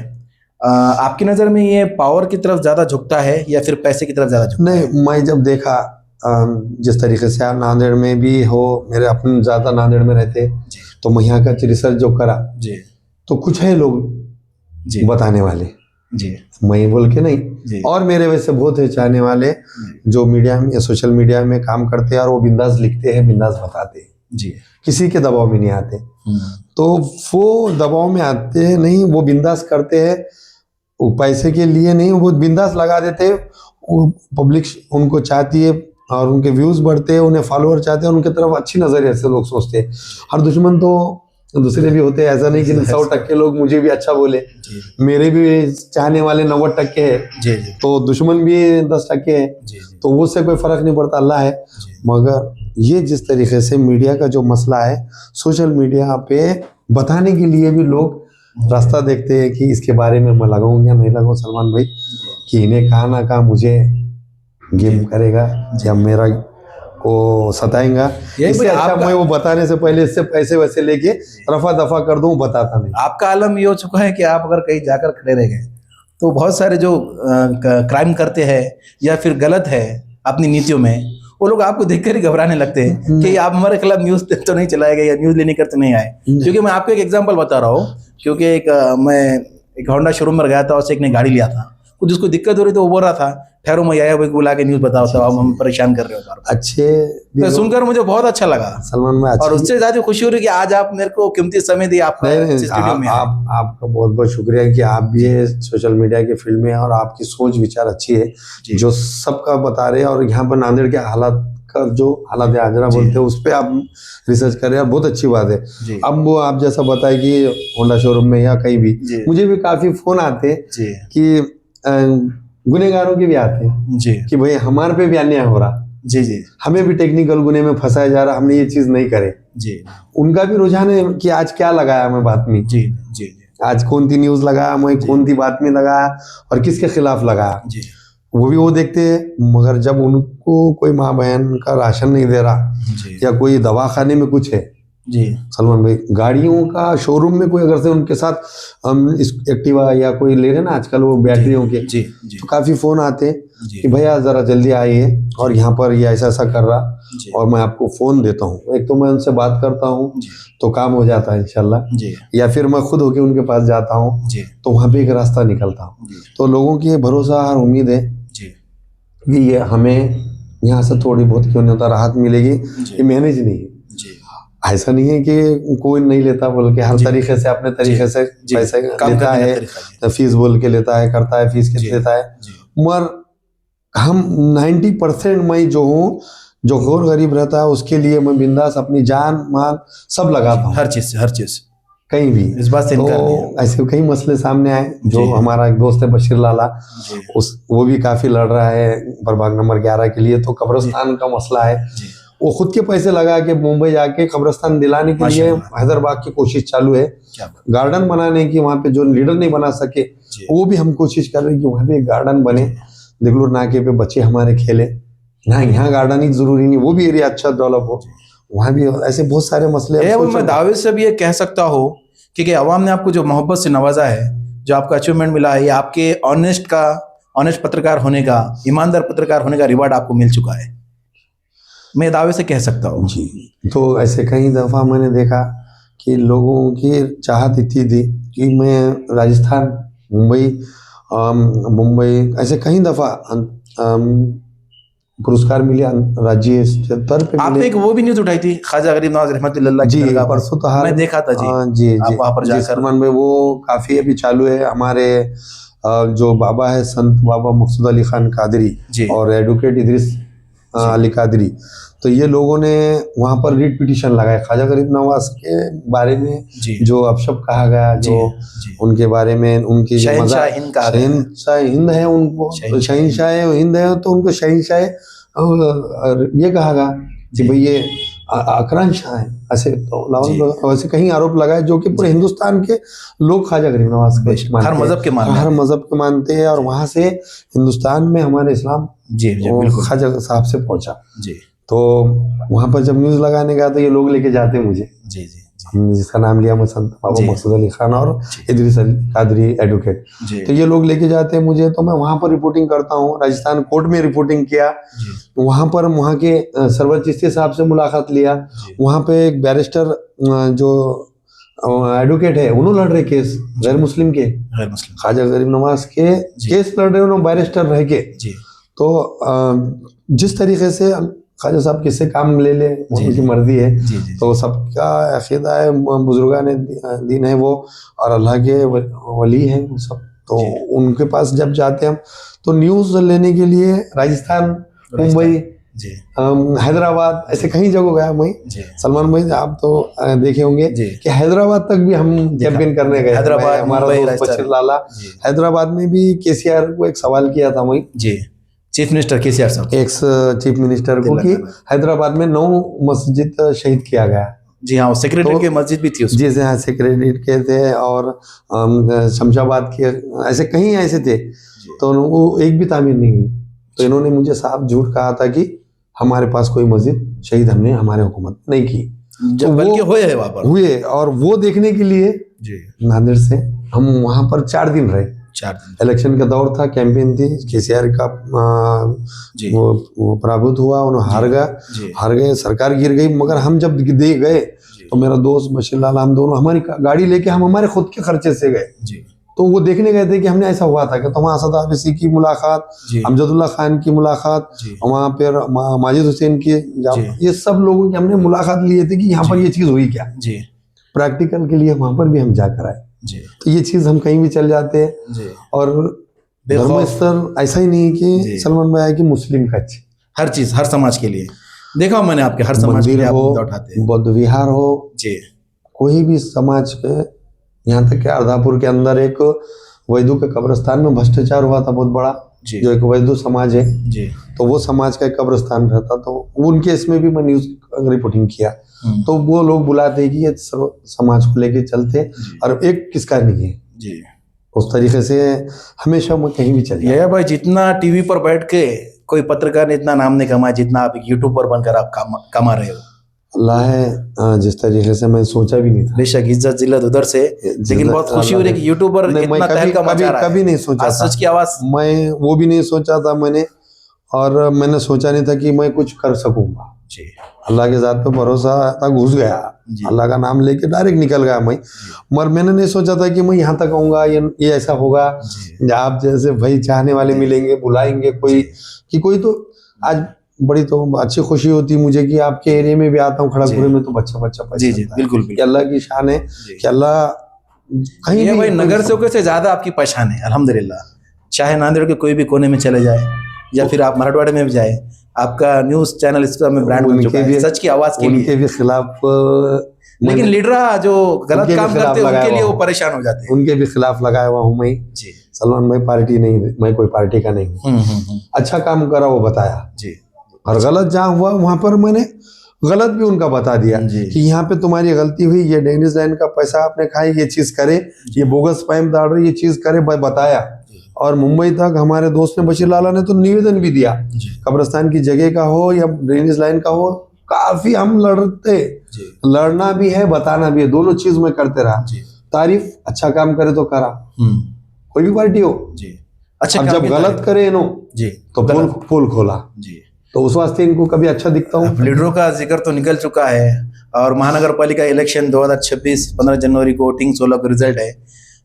A: आपकी नज़र में ये पावर की तरफ ज़्यादा झुकता है या फिर पैसे की तरफ ज़्यादा झुकता है?
B: नहीं, मैं जब देखा जिस तरीके से नांदेड़ में भी हो, मेरे अपने ज़्यादा नांदेड़ में रहते तो मैं यहाँ का रिसर्च जो करा तो कुछ है लोग बताने वाले मैं बोल के नहीं, और मेरे वैसे बहुत है चाहने वाले जो मीडिया में, सोशल मीडिया में काम करते हैं और वो बिंदास लिखते हैं, बिंदास बताते हैं, किसी के दबाव में नहीं आते। तो वो दबाव में आते नहीं, वो बिंदास करते हैं, वो पैसे के लिए नहीं, वो बिंदास लगा देते हैं। वो पब्लिक उनको चाहती है और उनके व्यूज बढ़ते हैं, उन्हें फॉलोअर चाहते हैं, उनकी तरफ अच्छी नजरिए से लोग सोचते हैं। हर दुश्मन तो दूसरे भी होते हैं, ऐसा नहीं कि 100% लोग मुझे भी अच्छा बोले, मेरे भी चाहने वाले 90% है, तो दुश्मन भी 10% है, तो उससे कोई फर्क नहीं पड़ता, अल्लाह है। मगर ये जिस तरीके से मीडिया का जो मसला है, सोशल मीडिया पे बताने के लिए भी लोग रास्ता देखते हैं कि इसके बारे में मैं लगाऊं या नहीं लगाऊं सलमान भाई, कि इन्हें कहा ना कहा मुझे गेम करेगा या मेरा को सताएंगा। इससे अच्छा मैं वो बताने से पहले इससे पैसे वैसे लेके रफा दफा कर दूं, बताता नहीं।
A: आपका आलम ये हो चुका है कि आप अगर कहीं जाकर खड़े रह गए तो बहुत सारे जो क्राइम करते हैं या फिर गलत है अपनी नीतियों में, वो लोग आपको देखकर ही घबराने लगते हैं कि आप हमारे खिलाफ न्यूज़ तो नहीं चलाएगा या न्यूज़ लेने करते नहीं आए। क्योंकि मैं आपको एक एग्जांपल बता रहा हूँ, क्योंकि मैं एक होंडा शोरूम में गया था, उससे एक ने गाड़ी लिया था, कुछ उसको दिक्कत हो रही तो वो बोल रहा था ठहरो मैं आया भाई बुला के न्यूज़ बताओ, तो आप हम परेशान कर रहे हो।
B: अच्छे
A: तो सुनकर मुझे बहुत अच्छा लगा
B: सलमान में,
A: और उससे ज्यादा खुशी हो रही कि आज आप मेरे को कीमती समय दिए आपका स्टूडियो में।
B: आपका बहुत बहुत शुक्रिया कि आप भी ये सोशल मीडिया के फील्ड में हैं और आपकी सोच विचार अच्छी है जो सबका बता रहे हैं। और यहाँ पर नांदेड़ के हालात का जो हालात हाजरा बोलते हैं उस पर आप रिसर्च कर रहे हैं, बहुत अच्छी बात है। अब वो आप जैसा बताए कि होंडा शोरूम में या कहीं भी, मुझे भी काफी फोन आते हैं कि गुनेगारों के भी आते हैं
A: जी
B: कि भाई हमारे पे भी अन्याय हो रहा,
A: जी जी
B: हमें भी टेक्निकल गुने में फंसाया जा रहा, हमने ये चीज नहीं करे।
A: जी
B: उनका भी रुझान है कि आज क्या लगाया मैं बात में,
A: जी जी
B: आज कौन सी न्यूज लगाया मैं, कौन सी बात में लगाया और किसके खिलाफ लगाया,
A: जी
B: वो भी वो देखते हैं। मगर जब उनको कोई माँ बहन का राशन नहीं दे रहा
A: जी
B: या कोई दवाखाने में कुछ है,
A: जी
B: सलमान भाई गाड़ियों का शोरूम में कोई अगर से उनके साथ हम इस एक्टिवा या कोई ले रहे ना आजकल वो बैटरियों के,
A: जी जी
B: तो काफी फोन आते हैं
A: जी
B: कि भैया जरा जल्दी आइए और यहाँ पर ये ऐसा ऐसा कर रहा
A: जी
B: और मैं आपको फोन देता हूँ। एक तो मैं उनसे बात करता हूँ
A: जी
B: तो काम हो जाता है इंशाल्लाह,
A: जी
B: या फिर मैं खुद होके उनके पास जाता हूँ
A: जी
B: तो वहाँ पे एक रास्ता निकलता हूँ।
A: जी
B: तो लोगों की भरोसा और उम्मीद है
A: जी
B: कि ये हमें यहाँ से थोड़ी बहुत क्यों नहीं होता राहत मिलेगी। ये मैनेज नहीं है,
A: जी
B: ऐसा नहीं है कि कोई नहीं लेता बोल के, हर तरीके से अपने तरीके से पैसे लेता है, फीस बोल के लेता है, करता है, फीस के लेता है। मगर हम 90% मैं जो हूँ, जो गौर गरीब रहता है उसके लिए मैं बिंदास अपनी जान माल सब लगाता हूँ,
A: हर चीज
B: कहीं भी।
A: इस बात से इनकार नहीं है।
B: तो ऐसे कई मसले सामने आए। जो हमारा एक दोस्त है बशीर लाला, वो भी काफी लड़ रहा है प्रभाग नंबर 11 के लिए। तो कब्रिस्तान का मसला है, वो खुद के पैसे लगा के मुंबई जाके कब्रिस्तान दिलाने के लिए हैदराबाद की कोशिश चालू है। गार्डन बनाने की वहाँ पे जो लीडर नहीं बना सके, वो भी हम कोशिश कर रहे हैं कि वहाँ पे एक गार्डन बने, दिगलूर नाके पे बच्चे हमारे खेले। यहाँ गार्डन ही जरूरी नहीं, वो भी एरिया अच्छा डेवलप हो, वहाँ भी ऐसे बहुत सारे मसले हैं।
A: मैं दावे से भी ये कह सकता हूँ कि अवाम ने आपको जो मोहब्बत से नवाजा है, जो आपका अचीवमेंट मिला है, ये आपके ऑनेस्ट पत्रकार होने का, ईमानदार पत्रकार होने का रिवार्ड आपको मिल चुका है, मैं दावे से कह सकता हूँ
B: जी। तो ऐसे कई दफ़ा मैंने देखा कि लोगों की चाहत इतनी थी कि मैं राजस्थान, मुंबई ऐसे कई दफ़ा पुरस्कार मिले राज्य स्तर पे।
A: आपने एक वो भी न्यूज़ उठाई थी ख्वाजा गरीब नवाज रहमतुल्लाह
B: जी, परसों तो
A: मैं देखा था
B: जी
A: आप वहाँ पर जाकर
B: सलमान में वो काफ़ी अभी चालू है। हमारे जो बाबा है संत बाबा मकसूद अली खान कादरी और एडवोकेट इदरीस अली कादरी, तो ये लोगों ने वहाँ पर रिट पिटीशन लगाया ख्वाजा गरीब नवाज के बारे में, जो अपशब्द कहा गया, जो उनके बारे में उनकी
A: शहंशाह
B: हिंद है, उनको शहंशाह हिंद है, तो उनको शहंशाह ये कहा गया कि भाई ये आकांक्षा है। ऐसे तो वैसे कहीं आरोप लगाए जो कि पूरे हिंदुस्तान के लोग ख्वाजा गरीब नवाज को
A: हर मजहब के
B: मानते हैं और वहाँ से हिंदुस्तान में हमारे इस्लाम ख्वाजा साहब से पहुंचा। तो वहाँ पर जब न्यूज़ लगाने गया तो ये लोग लेके जाते मुझे, जिसका नाम लिया मैं संत बाबा मकसूद अली खान और इदरीस अली कादरी एडवोकेट, तो ये लोग लेके जाते हैं मुझे। तो मैं वहाँ पर रिपोर्टिंग करता हूँ, राजस्थान कोर्ट में रिपोर्टिंग किया, वहाँ पर वहाँ के सरवर चिश्ती साहब से मुलाकात लिया। वहाँ पे एक बैरिस्टर जो एडवोकेट है, उन्होंने लड़ रहे केस गैर मुस्लिम के, ख्वाजा गरीब नवाज के केस लड़ रहे उन्होंने बैरिस्टर रह के। तो जिस तरीके से ख्वाजा साहब किससे काम ले ले उनकी मर्जी है, तो सबका अकीदा है, बुजुर्गान दीन है वो, और अल्लाह के वली हैं वो सब। तो उनके पास जब जाते हम तो न्यूज़ लेने के लिए राजस्थान, मुंबई, हैदराबाद, ऐसे कई जगह गया मैं। सलमान भाई आप तो देखे होंगे कि हैदराबाद तक भी हम कैंपेन करने गए।
A: हैदराबाद,
B: हमारा दोस्त बशीर लाला, हैदराबाद में भी केसीआर को एक सवाल किया था मैं
A: चीफ मिनिस्टर केसीआर साहब।
B: एक्स चीफ मिनिस्टर को कि हैदराबाद में 9 मस्जिद शहीद किया गया।
A: जी हाँ, सेक्रेटरी
B: तो
A: की मस्जिद भी थी उसमें।
B: जी हाँ, सेक्रेटरी के थे और शमशाबाद के, ऐसे कहीं ऐसे थे, तो वो एक भी तामीर नहीं हुई। तो इन्होंने मुझे साफ झूठ कहा था कि हमारे पास कोई मस्जिद शहीद हमने हमारे हुकूमत नहीं की।
A: जब बल्कि हुए है वहाँ पर
B: हुए, और वो देखने के लिए
A: जी
B: नांदेड़ से हम वहां पर 4 दिन रहे।
A: 4 दिन।
B: इलेक्शन का दौर था, कैंपेन थी, केसीआर का
A: जी
B: वो पराभूत हुआ, उन्होंने
A: जी
B: हार गए, सरकार गिर गई। मगर हम जब दे गए तो मेरा दोस्त बशीर लाल, हम दोनों हमारी गाड़ी लेके हम हमारे खुद के खर्चे से गए।
A: जी
B: तो वो देखने गए थे कि हमने ऐसा हुआ था कि तो वहाँ असद आबिसी की मुलाकात,
A: जी
B: अमजदुल्ला खान की मुलाकात,
A: जी
B: वहाँ पर माजिद हुसैन की, ये सब लोगों की हमने मुलाकात लिए थे कि यहाँ पर ये चीज़ हुई क्या।
A: जी
B: प्रैक्टिकल के लिए वहाँ पर भी हम जाकर आए।
A: जी
B: तो ये चीज़ हम कहीं भी चल जाते हैं।
A: जी
B: और धर्म स्तर ऐसा ही नहीं कि सलमान भाई कि मुस्लिम का अच्छे,
A: हर चीज हर समाज के लिए देखा मैंने, आपके हर समाज के लिए आप मुद्दा उठाते हैं।
B: बौद्ध विहार हो,
A: जी
B: कोई भी समाज के, यहाँ तक कि अर्धापुर के अंदर एक वैदू के कब्रिस्तान में भ्रष्टाचार हुआ था बहुत बड़ा,
A: जी
B: जो एक वैदू समाज है,
A: जी
B: तो वो समाज का एक कब्रिस्तान रहता, तो उनके इसमें भी मैं न्यूज रिपोर्टिंग किया। तो वो लोग बुलाते हैं कि ये सर्व समाज को लेके चलते, और एक किसका नहीं है
A: जी।
B: उस तरीके से हमेशा मैं कहीं भी चल
A: यह भाई, जितना टीवी पर बैठ के कोई पत्रकार ने इतना नाम नहीं कमाया जितना आप यूट्यूब पर बनकर आप कमा रहे हो।
B: अल्लाह है, जिस तरीके से मैं सोचा भी नहीं था।
A: बेशक इज्जत जिल्लत उधर से, लेकिन बहुत खुशी हो रही है कि यूट्यूब पर इतना तहलका मचा रहा है।
B: कभी नहीं सोचा था,
A: सच की आवाज
B: मैं वो भी नहीं सोचा था मैंने, और मैंने सोचा नहीं था कि मैं कुछ कर सकूंगा।
A: जी
B: अल्लाह के ज़ात पे भरोसा था, घुस गया, अल्लाह का नाम लेके डायरेक्ट निकल गया मैं। मगर मैंने नहीं सोचा था कि मैं यहाँ तक आऊँगा, ये ऐसा होगा। आप जैसे भाई चाहने वाले मिलेंगे, बुलाएंगे कोई, कि कोई तो आज बड़ी तो अच्छी खुशी होती मुझे कि आपके एरिया में भी आता हूँ, खड़गपुर में, तो बच्चा
A: जी जी बिल्कुल
B: कि अल्लाह की शान है कि अल्लाह कहीं भी
A: भाई नगर सेवकों से ज्यादा आपकी पहचान है अल्हम्दुलिल्लाह। चाहे नांदेड़ के कोई भी कोने में चले जाए या फिर आप मराठवाड़े में भी जाए, आपका न्यूज चैनल इस पर ब्रांड बन चुका है सच की आवाज के लिए।
B: उनके भी खिलाफ,
A: लेकिन लीडर जो गलत काम करते हैं उनके लिए वो परेशान हो जाते हैं।
B: उनके भी खिलाफ लगाया हुआ हूँ मैं।
A: जी
B: सलमान भाई पार्टी नहीं, मैं कोई पार्टी का नहीं। अच्छा काम करा वो बताया
A: जी,
B: और गलत जहाँ हुआ वहां पर मैंने गलत भी उनका बता दिया कि यहाँ पे तुम्हारी गलती हुई, ये ड्रेनेज लाइन का पैसा आपने खाया, ये चीज करे, ये बोगस पाइप डाल रहे, ये चीज करे, बताया। और मुंबई तक हमारे दोस्त ने बशीर लाला ने तो निवेदन भी दिया, कब्रिस्तान की जगह का हो या ड्रेनेज लाइन का हो, काफी हम लड़ते, लड़ना भी है, बताना भी है, दोनों चीज में करते रहा। तारीफ अच्छा काम करे तो करा, कोई भी पार्टी हो
A: जी। अच्छा,
B: अब जब गलत करे इनो
A: जी
B: तो पोल खोला
A: जी,
B: तो उस वास्ते इनको कभी अच्छा दिखता हूँ।
A: लीडरों का जिक्र तो निकल चुका है, और महानगर पालिका इलेक्शन 2026 15 जनवरी को वोटिंग 16 का रिजल्ट है।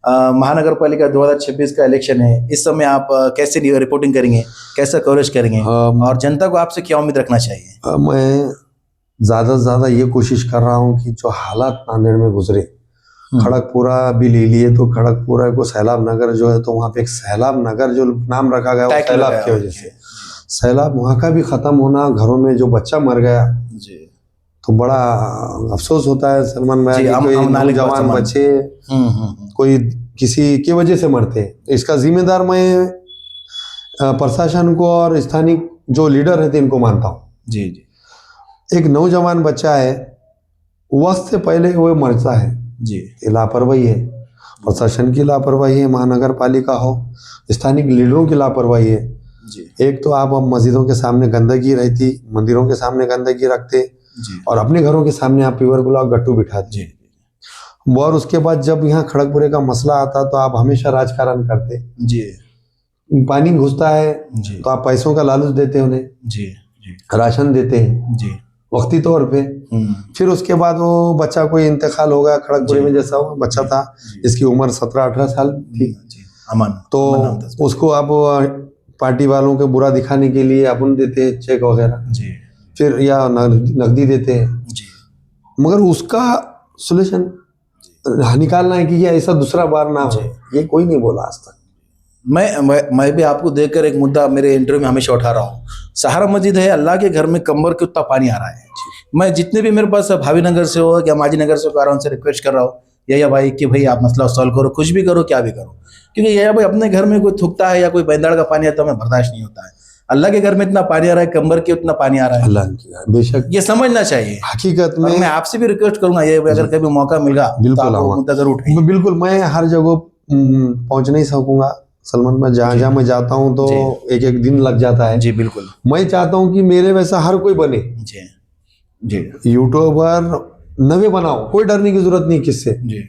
A: महानगर पालिका 2026 का इलेक्शन है, इस समय आप कैसे रिपोर्टिंग करेंगे, कैसा कवरेज करेंगे, और जनता को आपसे क्या उम्मीद रखना चाहिए?
B: मैं ज्यादा से ज्यादा ये कोशिश कर रहा हूँ कि जो हालात नांदेड़ में गुजरे, खड़गपुरा भी ले लिए तो खड़गपुरा को सैलाब नगर जो है, तो वहाँ पे एक सैलाब नगर जो नाम रखा गया सैलाब की वजह से, सैलाब वहाँ का भी खत्म होना, घरों में जो बच्चा मर गया जी, तो बड़ा अफसोस होता है सलमान भाई, कोई नौजवान बच्चे कोई किसी की वजह से मरते। इसका जिम्मेदार मैं प्रशासन को और स्थानीय जो लीडर रहते इनको मानता हूँ
A: जी जी।
B: एक नौजवान बच्चा है, वक्त से पहले वो मरता है जी, ये लापरवाही है, प्रशासन की लापरवाही है, महानगर पालिका हो, स्थानीय लीडरों की लापरवाही है जी। एक तो आप मस्जिदों के सामने गंदगी रहती, मंदिरों के सामने गंदगी रखते जी, और अपने घरों के सामने आप पीवर गुलाब गट्टू बिठाते, और उसके बाद जब यहाँ खड़गपुरे का मसला आता तो आप हमेशा राजकारण करते जी। पानी घुसता है जी, तो आप पैसों का लालच देते उन्हें जी, राशन देते हैं जी, वक्ती तौर पे। फिर उसके बाद वो बच्चा कोई इंतकाल हो गया खड़गपुरे में, जैसा वो बच्चा था जिसकी उम्र 17-18 साल थी, अमन, तो उसको आप पार्टी वालों के बुरा दिखाने के लिए अपन देते चेक वगैरह जी, फिर या नकदी देते हैं जी, मगर उसका सोल्यूशन निकालना है कि ये ऐसा दूसरा बार ना हो, ये कोई नहीं बोला आज तक। मैं भी आपको देखकर एक मुद्दा मेरे इंटरव्यू में हमेशा उठा रहा हूँ, सहारा मस्जिद है, अल्लाह के घर में कमर के उतना पानी आ रहा है। मैं जितने भी मेरे पास भावी नगर से हो या माजी नगर से हो, उनसे रिक्वेस्ट कर रहा हूँ यया भाई कि भाई आप मसला सॉल्व करो, कुछ भी करो, क्या भी करो, क्योंकि यया भाई अपने घर में कोई थूकता है या कोई बैंदाड़ का पानी आता है, हमें बर्दाश्त नहीं होता है।
A: अल्लाह के घर में इतना पानी आ रहा है, कंबर के उतना पानी आ रहा है।
B: अल्लाह की बेशक
A: ये समझना चाहिए।
B: हकीकत
A: और
B: में
A: मैं आपसे भी रिक्वेस्ट करूंगा, ये अगर कभी मौका मिला तो
B: बिल्कुल
A: आप वो
B: आऊंगा।
A: मुद्दा जरूर उठाइए।
B: बिल्कुल, मैं हर जगह पहुंच नहीं सकूंगा सलमान भाई, जहाँ जहाँ मैं जाता हूँ तो एक एक दिन लग जाता है।
A: जी बिल्कुल।
B: मैं चाहता हूँ कि मेरे वैसा हर कोई बने,
A: जी जी
B: यूट्यूबर नवे बनाओ, कोई डरने की जरूरत नहीं किससे,
A: जी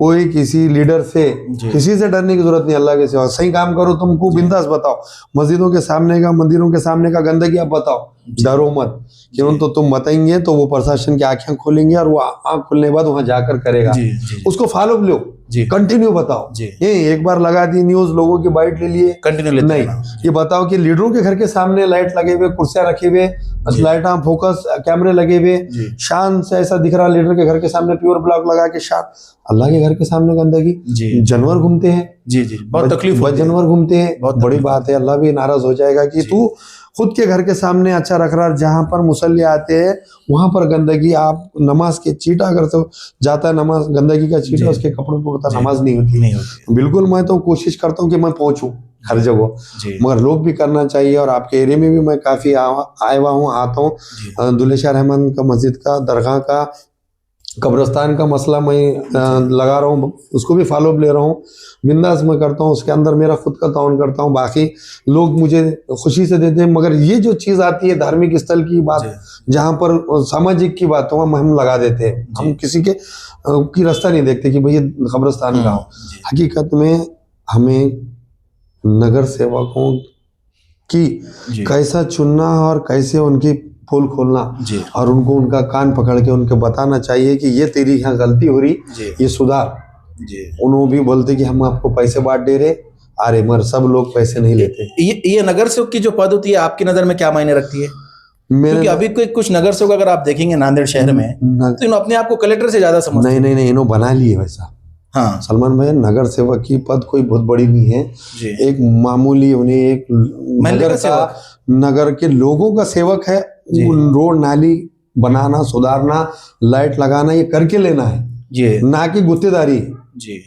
B: कोई किसी लीडर से,
A: जी।
B: किसी से डरने की जरूरत नहीं। अल्लाह के सिवा सही काम करो, तुमको बिंदास बताओ। मस्जिदों के सामने का, मंदिरों के सामने का गंदगी आप बताओ, डरो मत। क्यों तो तुम बताएंगे तो वो प्रशासन की आंखें खोलेंगे और वो आंख खोलने के बाद वहां जाकर करेगा।
A: जी जी
B: उसको फॉलो लो,
A: जी
B: कंटिन्यू बताओ।
A: जी।
B: ये एक बार लगा दी न्यूज, लोगों की बाइट ले लिए,
A: कंटिन्यू लेते
B: नहीं।
A: रहना।
B: ये बताओ कि लीडरों के घर के सामने लाइट लगे हुए, कुर्सियां रखे हुए, लाइट फोकस कैमरे लगे हुए,
A: जी
B: शान से ऐसा दिख रहा लीडर के घर के सामने प्योर ब्लॉक लगा के शान। अल्लाह के घर के सामने गंदगी,
A: जी
B: जानवर घूमते हैं,
A: जी जी, बहुत तकलीफ होती है।
B: जानवर घूमते हैं,
A: बहुत
B: बड़ी
A: तकलीफ
B: बात है। अल्लाह भी नाराज हो जाएगा कि तू खुद के घर के सामने अच्छा रख रहा है, जहां पर मुसल्ली आते हैं वहां पर गंदगी। आप नमाज के चीटा अगर तो जाता है, नमाज गंदगी का
A: जी।
B: चीटा उसके कपड़ों पर उड़ता,
A: जी।
B: नमाज नहीं होती।
A: नहीं होती।
B: बिल्कुल, मैं तो कोशिश करता हूँ कि मैं पहुंचूं हर जगह,
A: जी
B: मगर लोग भी करना चाहिए। और आपके एरिया में भी मैं काफी आया हुआ हूँ, आता हूँ।
A: जी
B: दुल्हे शाह रहमान का मस्जिद का, दरगाह का, कब्रिस्तान का मसला मैं लगा रहा हूँ, उसको भी फॉलो ले रहा हूँ, बिंदास मैं करता हूँ। उसके अंदर मेरा खुद का ताउन करता हूँ, बाकी लोग मुझे खुशी से देते हैं। मगर ये जो चीज़ आती है धार्मिक स्थल की बात, जहाँ पर सामाजिक की बात हो, हम लगा देते हैं। हम किसी के की रास्ता नहीं देखते कि भाई ये कब्रिस्तान का हो। हकीकत में हमें नगर सेवकों की कैसा चुनना और कैसे उनकी पोल खोलना
A: जी
B: और उनको उनका कान पकड़ के उनको बताना चाहिए कि ये तेरी यहाँ गलती हो रही, ये सुधार।
A: जी
B: उन्होंने भी बोलते कि हम आपको पैसे बांट दे रहे, अरे मगर सब लोग पैसे नहीं लेते।
A: ये नगर सेवक की जो पद होती है आपकी नजर में क्या मायने रखती है?
B: मेरे
A: क्योंकि अभी कोई कुछ नगर सेवक अगर आप देखेंगे नांदेड़ शहर में तो इन्होंने अपने आप को कलेक्टर से ज्यादा समझते हैं।
B: नहीं, इन्होंने बना लिए वैसा।
A: हाँ
B: सलमान भाई, नगर सेवक की पद कोई बहुत बड़ी नहीं है
A: जी।
B: एक मामूली, उन्हें एक नगर का, नगर के लोगों का सेवक है। रोड नाली बनाना, सुधारना, लाइट लगाना, ये करके लेना है
A: जी,
B: ना कि गुत्तेदारी
A: जी।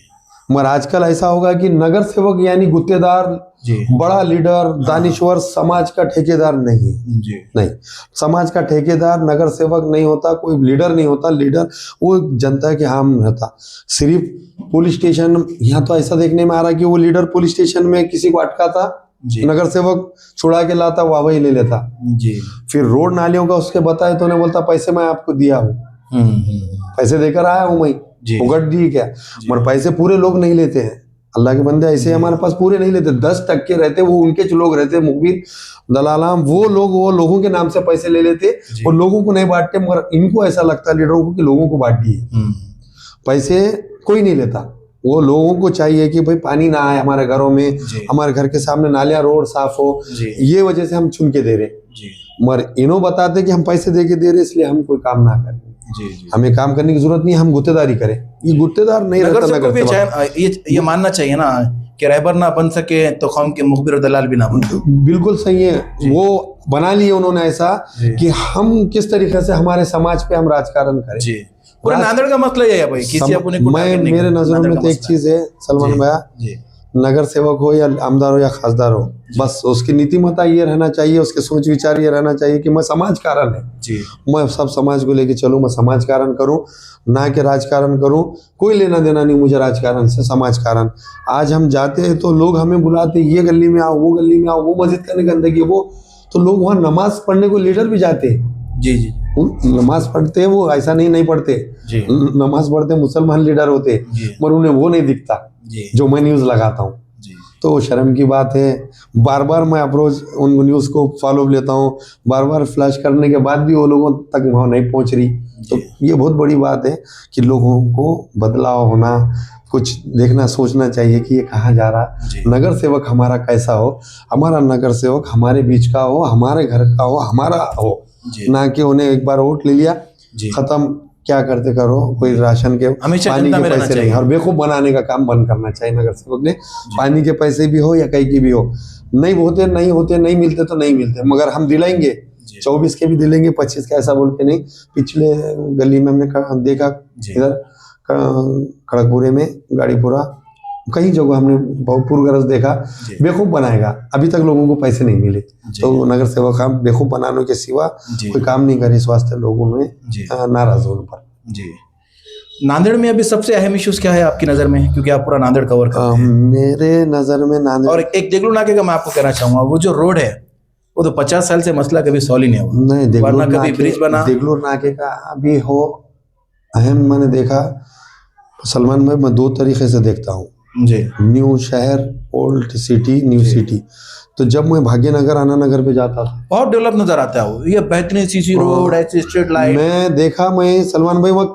B: मगर आजकल ऐसा होगा कि नगर सेवक यानी गुत्तेदार,
A: जी
B: बड़ा लीडर, दानिश्वर, समाज का ठेकेदार नहीं है।
A: जी
B: नहीं, समाज का ठेकेदार नगर सेवक नहीं होता, कोई लीडर नहीं होता। लीडर वो जनता के हाम रहता। सिर्फ पुलिस स्टेशन, यहाँ तो ऐसा देखने में आ रहा है कि वो लीडर पुलिस स्टेशन में किसी को अटकाता, नगर सेवक छुड़ा के लाता, वाह वही ले लेता।
A: जी
B: फिर रोड नालियों का उसके बताए तो उन्हें बोलता पैसे मैं आपको दिया हूँ, पैसे देकर आया हूँ मैं, उगट दी क्या। मगर पैसे पूरे लोग नहीं लेते हैं। अल्लाह के बंदे ऐसे हमारे पास पूरे नहीं लेते, 10% रहते, वो उनके जो लोग रहते, मुखबिर, दलालाम, वो लोगों के नाम से पैसे ले लेते और लोगों को नहीं बांटते। मगर इनको ऐसा लगता है लीडरों को कि लोगों को बांट दिए। पैसे कोई नहीं लेता, वो लोगों को चाहिए कि भाई पानी ना आए हमारे घरों में, हमारे घर के सामने नालियां, रोड साफ हो, ये वजह से हम चुन के दे रहे। मगर इन्हों बताते कि हम पैसे दे के दे रहे इसलिए हम कोई काम ना करें। हमें काम करने की जरूरत नहीं, हम गुत्तेदारी करें। ये गुत्तेदार नहीं रहता नगर सेवक।
A: ये मानना चाहिए ना कि रहबर ना बन सके तो कौम के मुखबिर और दलाल भी ना बन।
B: बिल्कुल सही है, वो बना लिए उन्होंने ऐसा कि हम किस तरीके से हमारे समाज पे हम राजकारण करें।
A: पूरे नांदेड़ का मसला यही है भाई, किसी अपने को
B: मेरे नजरों में तो एक चीज है सलमान भैया, नगर सेवक हो या आमदार हो या खासदार हो, बस उसकी नीतिमत्ता ये रहना चाहिए, उसके सोच विचार ये रहना चाहिए कि मैं समाज कारण है, मैं सब समाज को लेके चलूं, मैं समाज कारण करूं, ना कि राजकारण करूं। कोई लेना देना नहीं मुझे राजकारण से, समाज कारण। आज हम जाते हैं तो लोग हमें बुलाते, ये गली में आओ, वो गली में आओ, वो मस्जिद करने गंदगी, वो तो लोग वहाँ नमाज पढ़ने को लीडर भी जाते हैं।
A: जी जी,
B: नमाज पढ़ते हैं, वो ऐसा नहीं पढ़ते, नमाज पढ़ते मुसलमान लीडर होते, पर उन्हें वो नहीं दिखता जो मैं न्यूज लगाता हूँ। तो शर्म की बात है, बार बार मैं अप्रोच उन न्यूज को फॉलो लेता हूँ, बार बार फ्लैश करने के बाद भी वो लोगों तक वहाँ नहीं पहुँच रही। तो ये बहुत बड़ी बात है कि लोगों को बदलाव होना, कुछ देखना, सोचना चाहिए कि ये कहाँ जा रहा। नगर सेवक हमारा कैसा हो, हमारा नगर सेवक हमारे बीच का हो, हमारे घर का हो, हमारा हो, ना कि उन्हें एक बार वोट ले लिया खत्म, क्या करते करो, कोई राशन के पानी के पैसे नहीं, और बेवकूफ बनाने का काम बंद करना चाहिए नगर सेवक ने। पानी के पैसे भी हो या कहीं की भी हो, नहीं होते नहीं मिलते तो नहीं मिलते, मगर हम दिलाएंगे, 24 के भी दिलेंगे, 25 का, ऐसा बोल के नहीं। पिछले गली में हमने देखा इधर खड़गपुरे में, गाड़ीपुरा कई जगह हमने बहुत पूर्वग्रह देखा,
A: जी।
B: बेवकूफ़ बनाएगा, अभी तक लोगों को पैसे नहीं मिले।
A: जी।
B: तो नगर सेवक हम बेवकूफ़ बनाने के सिवा
A: जी।
B: कोई काम नहीं करे, इस वास्ते लोगों में
A: जी।
B: नाराज़ हो उन पर।
A: जी। नांदेड़ में अभी सबसे अहम इश्यूज क्या है आपकी नज़र में, क्योंकि आप पूरा नांदेड़ कवर करते हैं?
B: मेरे नज़र में नांदेड़
A: और एक देगलू नाके का मैं आपको कहना चाहूंगा, वो जो रोड है वो तो 50 साल से मसला कभी सॉल्व ही नहीं हुआ।
B: नहीं,
A: वरना कभी ब्रिज बना।
B: देगलूर नाके का अभी हो अहम मैंने देखा सलमान भाई, मैं दो तरीके से देखता हूँ,
A: जी।
B: न्यू शहर, ओल्ड सिटी, न्यू सिटी। तो जब मैं भाग्यनगर आना नगर पे जाता था,
A: बहुत डेवलप नजर आता है वो, ये बेहतरीन सीसी रोड, ऐसी स्ट्रीट लाइट।
B: मैं देखा, मैं सलमान भाई वो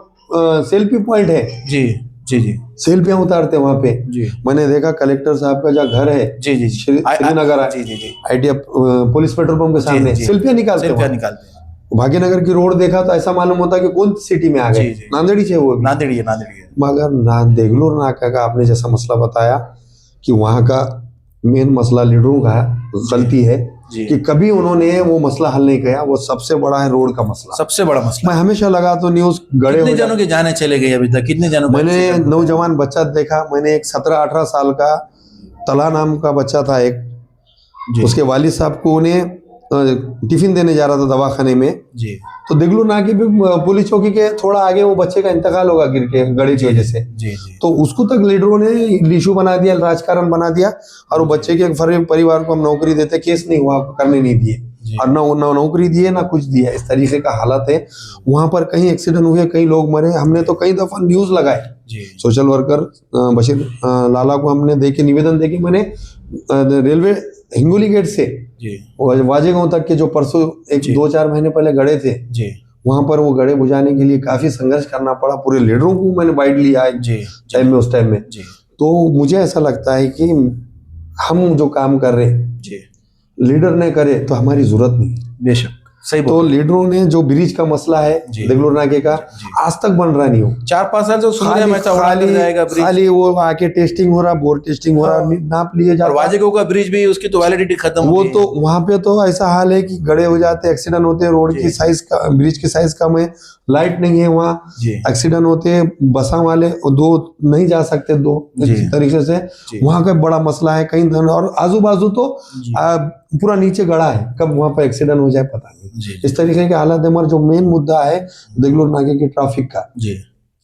B: सेल्फी पॉइंट है,
A: जी जी जी
B: सेल्फियां उतारते हैं वहाँ पे।
A: जी
B: मैंने देखा कलेक्टर साहब का जहाँ घर है
A: जी जी जी
B: श्रीनगर,
A: जी जी जी
B: ITF पुलिस पेट्रोल पंप के सामने
A: जी।
B: सेल्फियां निकालते हैं
A: सेल्फियां
B: वहाँ।
A: निकालते हैं।
B: भाग्यनगर की रोड देखा तो ऐसा मालूम होता कि कौन सिटी में आ गए,
A: जी, जी।
B: नांदेड़ी से वो भी।
A: नांदेड़ है, नांदेड़ है।
B: मगर देगलूर नाका का आपने जैसा मसला बताया कि वहाँ का मेन मसला लीडरों का गलती है
A: जी।
B: कि कभी उन्होंने वो मसला हल नहीं किया। वो सबसे बड़ा है रोड का मसला,
A: सबसे बड़ा मसला।
B: मैं हमेशा लगा तो न्यूज गड़े
A: कितने
B: हो
A: जनों के जाने चले गए अभी तक, कितने जनों का
B: मैंने
A: accident हुआ है?
B: नौजवान बच्चा देखा, मैंने एक 17-18 साल का तला नाम का बच्चा था एक,
A: जी
B: उसके वालिद साहब को उन्हें टिफिन देने जा रहा था दवाखाने में,
A: जी
B: तो देगलूर नाके पे पुलिस चौकी के थोड़ा आगे वो बच्चे का इंतकाल होगा गिर के गड़े की वजह से।
A: जी जी
B: तो उसको तक लीडरों ने इशू बना दिया, राजकारण बना दिया, और वो बच्चे के परिवार को हम नौकरी देते, केस नहीं हुआ, करने नहीं दिए, और ना नौकरी दिए ना कुछ दिया। इस तरीके का हालत है वहां पर। कहीं एक्सीडेंट हुए, कई लोग मरे। हमने तो कई दफा न्यूज लगाए,
A: जी
B: सोशल वर्कर बशीर लाला को हमने देके निवेदन देके, मैंने रेलवे हिंगोली गेट से
A: जी
B: वाजेगांव तक के जो परसों एक
A: जी।
B: 2-4 महीने पहले गड़े थे,
A: जी
B: वहां पर वो गड़े बुझाने के लिए काफी संघर्ष करना पड़ा। पूरे लीडरों को मैंने बाइट लिया है
A: जी
B: टाइम में, उस टाइम में।
A: जी
B: तो मुझे ऐसा लगता है कि हम जो काम कर रहे हैं,
A: जी
B: लीडर ने करे तो हमारी जरूरत नहीं।
A: बेशक सही
B: तो
A: बोल।
B: लीडरों ने जो ब्रिज का मसला है
A: जी।
B: देगलूर नाके का,
A: जी।
B: आज तक बन रहा नहीं हो।
A: 4-5 साल से सुन रहे हैं ऐसा उड़ा कर जाएगा ब्रिज,
B: खाली वो आके टेस्टिंग हो रहा, बोर टेस्टिंग हो रहा, नाप लिए
A: और
B: जाता।
A: वाजेगांव का ब्रिज भी उसकी तो वैलिडिटी खत्म हो
B: वो
A: गई
B: तो वहां पे तो ऐसा हाल है कि गड़े हो जाते, एक्सीडेंट होते, रोड
A: जी।
B: की साइज का, ब्रिज की साइज कम है, लाइट नहीं है वहाँ,
A: जी
B: एक्सीडेंट होते, बसा वाले दो नहीं जा सकते, दो
A: जी।
B: इस तरीके से
A: जी।
B: वहाँ का बड़ा मसला है। कहीं और आजू बाजू तो
A: जी।
B: पूरा नीचे गड़ा है, कब वहाँ पर एक्सीडेंट हो जाए पता नहीं।
A: जी
B: इस तरीके के हालात है। मगर जो मेन मुद्दा है देगलूर नाके की ट्रैफिक का,
A: जी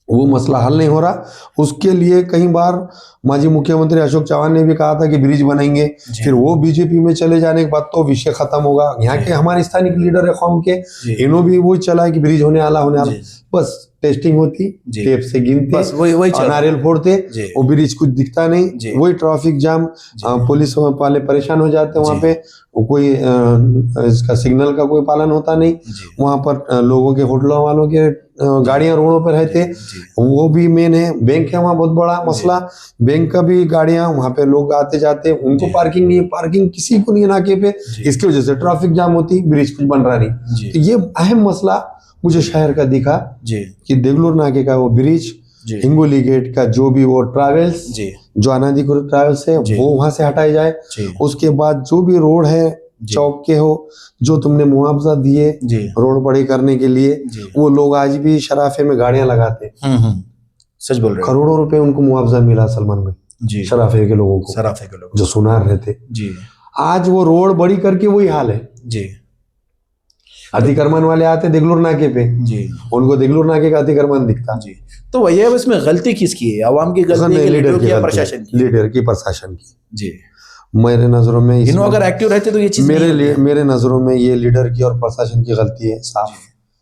B: वो मसला हल नहीं हो रहा। उसके लिए कई बार माजी मुख्यमंत्री अशोक चौहान ने भी कहा था कि ब्रिज बनाएंगे,
A: जी।
B: फिर वो बीजेपी में चले जाने के बाद तो विषय खत्म होगा। यहाँ के हमारे स्थानीय लीडर है कौम के,
A: जी।
B: इन्हों भी वो चला है कि ब्रिज होने वाला,
A: जी।
B: बस टेस्टिंग होती,
A: जी।
B: टेप से गिनते,
A: बस वही
B: और
A: चल
B: नारियल फोड़ते,
A: जी।
B: वो ब्रिज कुछ दिखता
A: जी।
B: नहीं, वही ट्रैफिक जाम, पुलिस वाले परेशान हो जाते हैं वहाँ
A: जी।
B: पे, वो कोई इसका सिग्नल का कोई पालन होता नहीं
A: जी।
B: वहाँ पर। लोगों के, होटलों वालों के गाड़ियां रोडों पर रहते,
A: जी।
B: वो भी मेन है। बैंक है वहाँ बहुत बड़ा मसला, बैंक का भी गाड़ियां वहाँ पे लोग आते जाते, उनको
A: जी।
B: पार्किंग नहीं है, पार्किंग किसी को नहीं है नाके पे,
A: जी।
B: इसकी वजह से ट्रैफिक जाम होती, ब्रिज कुछ बन रहा नहीं।
A: जी।
B: तो ये अहम मसला मुझे शहर का दिखा
A: जी
B: कि देगलूर नाके का वो ब्रिज,
A: जी।
B: हिंगोली गेट का जो भी वो ट्रैवल्स,
A: जी
B: जो अनाधिकृत ट्रैवल्स है,
A: जी।
B: वो वहां से हटाए जाए।
A: जी
B: उसके बाद जो भी रोड है
A: जी।
B: चौक के हो, जो तुमने मुआवजा दिए
A: जी
B: रोड बड़ी करने के लिए,
A: जी।
B: वो लोग आज भी शराफे में गाड़ियां लगाते,
A: सच बोल रहे हो।
B: करोड़ों रुपए उनको मुआवजा मिला सलमान भाई,
A: जी
B: शराफे के लोगों को,
A: सराफे के लोग।
B: जो सुनार रहते।
A: जी
B: आज वो रोड बड़ी करके वही हाल है।
A: जी
B: अतिक्रमण वाले आते देगलूर नाके पे,
A: जी
B: उनको देगलूर नाके का अतिक्रमण दिखता।
A: जी। तो वही है, इसमें गलती किसकी है? आवाम की गलती है कि लीडर की या प्रशासन की?
B: लीडर की, प्रशासन की।
A: जी
B: मेरे नजरों में
A: इन्हों अगर एक्टिव रहते तो ये चीज नहीं होती।
B: मेरे नजरों में ये लीडर की और प्रशासन की गलती है साफ।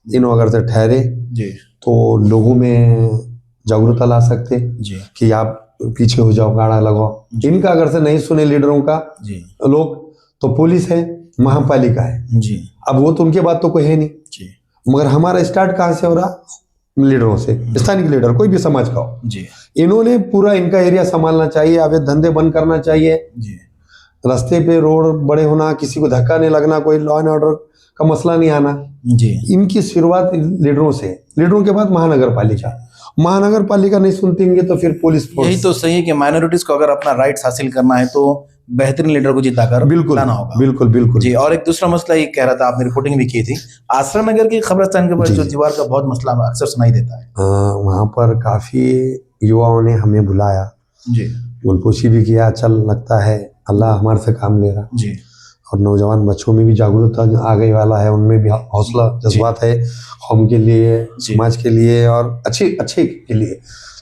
B: इन्हों अगर से ठहरे
A: जी
B: तो लोगों में जागरूकता ला सकते
A: जी
B: कि आप पीछे हो जाओ, गाड़ा लगाओ। इनका अगर से नहीं सुने लीडरों का
A: जी
B: लोग, तो पुलिस है, महापालिका है,
A: जी
B: अब वो तो उनके बात तो कोई है नहीं।
A: जी
B: मगर हमारा स्टार्ट कहाँ से हो रहा? लीडरों से, स्थानीय लीडर, कोई भी समाज का हो।
A: जी
B: इन्होंने पूरा इनका एरिया संभालना चाहिए, अवैध धंधे बंद करना चाहिए,
A: जी
B: रास्ते पे रोड बड़े होना, किसी को धक्का नहीं लगना, कोई लॉ एंड ऑर्डर का मसला नहीं आना।
A: जी
B: इनकी शुरुआत लीडरों से, लीडरों के बाद महानगर पालिका। महानगर पालिका नहीं सुनती होंगे तो फिर पुलिस फोर्स।
A: यही तो सही है कि माइनॉरिटीज को अगर अपना राइट्स हासिल करना है तो बेहतरीन लीडर को जिताकर
B: बिल्कुल
A: लाना होगा।
B: बिल्कुल बिल्कुल
A: जी। और एक दूसरा मसला ये कह रहा था, आपने रिपोर्टिंग भी की थी, आसरा नगर की कब्रिस्तान के पास
B: जी,
A: जो
B: जी।
A: दीवार का बहुत मसला अक्सर सुनाई देता है।
B: वहाँ पर काफी युवाओं ने हमें बुलाया,
A: जी
B: गुलपोशी भी किया। चल लगता है अल्लाह हमारे से काम ले रहा।
A: जी
B: और नौजवान बच्चों में भी जागरूकता आ गई वाला है, उनमें भी हौसला जज्बात है कौम के लिए, समाज के लिए और अच्छे के लिए।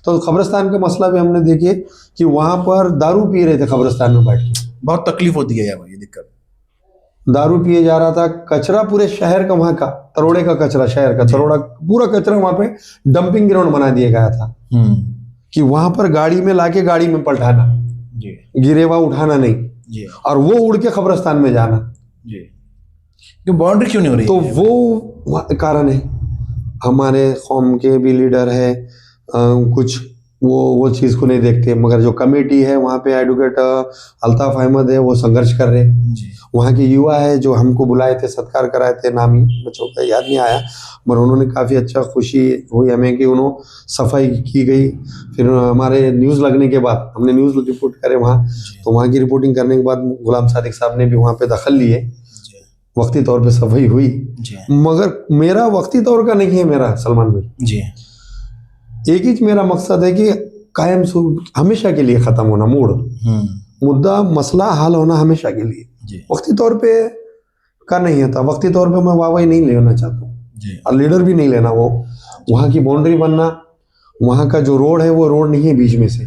B: तो कब्रिस्तान का मसला भी हमने देखे कि वहाँ पर दारू पी रहे थे कब्रिस्तान में बैठ के।
A: बहुत तकलीफ होती है यहाँ ये दिक्कत।
B: दारू पिए जा रहा था, कचरा पूरे शहर का, वहाँ का तरोड़े का कचरा, शहर का तरोड़ा पूरा कचरा वहाँ पे डंपिंग ग्राउंड बना दिया गया था कि वहाँ पर गाड़ी में लाके गाड़ी में पलटाना,
A: जी
B: गिरे हुआ उठाना नहीं
A: जी
B: और वो उड़ के कब्रिस्तान में जाना।
A: जी क्यों बाउंड्री क्यों नहीं हो रही?
B: तो वो कारण है। हमारे कौम के भी लीडर है, कुछ वो चीज़ को नहीं देखते, मगर जो कमेटी है वहाँ पे एडवोकेट अल्ताफ अहमद है, वो संघर्ष कर रहे हैं।
A: जी
B: वहाँ के युवा है जो हमको बुलाए थे, सत्कार कराए थे, नामी बच्चों का याद नहीं आया, मगर उन्होंने काफ़ी अच्छा खुशी हुई हमें कि उन्होंने सफाई की गई। फिर हमारे न्यूज़ लगने के बाद हमने न्यूज़ रिपोर्ट करे वहाँ, तो वहाँ की रिपोर्टिंग करने के बाद गुलाम सादिक साहब ने भी वहाँ पे दखल लिए, वक्ती तौर पे सफाई हुई।
A: जी
B: मगर मेरा वक्ती तौर का नहीं है मेरा सलमान भाई,
A: जी
B: एक ही मेरा मकसद है कि कायम हमेशा के लिए ख़त्म होना, मुद्दा मसला हल होना हमेशा के लिए। वक्ती तौर पे का नहीं होता, वक्ती तौर पे मैं वाहवाही नहीं लेना चाहता हूँ और लीडर भी नहीं लेना। वो वहाँ की बाउंड्री बनना, वहाँ का जो रोड है वो रोड नहीं है बीच में से,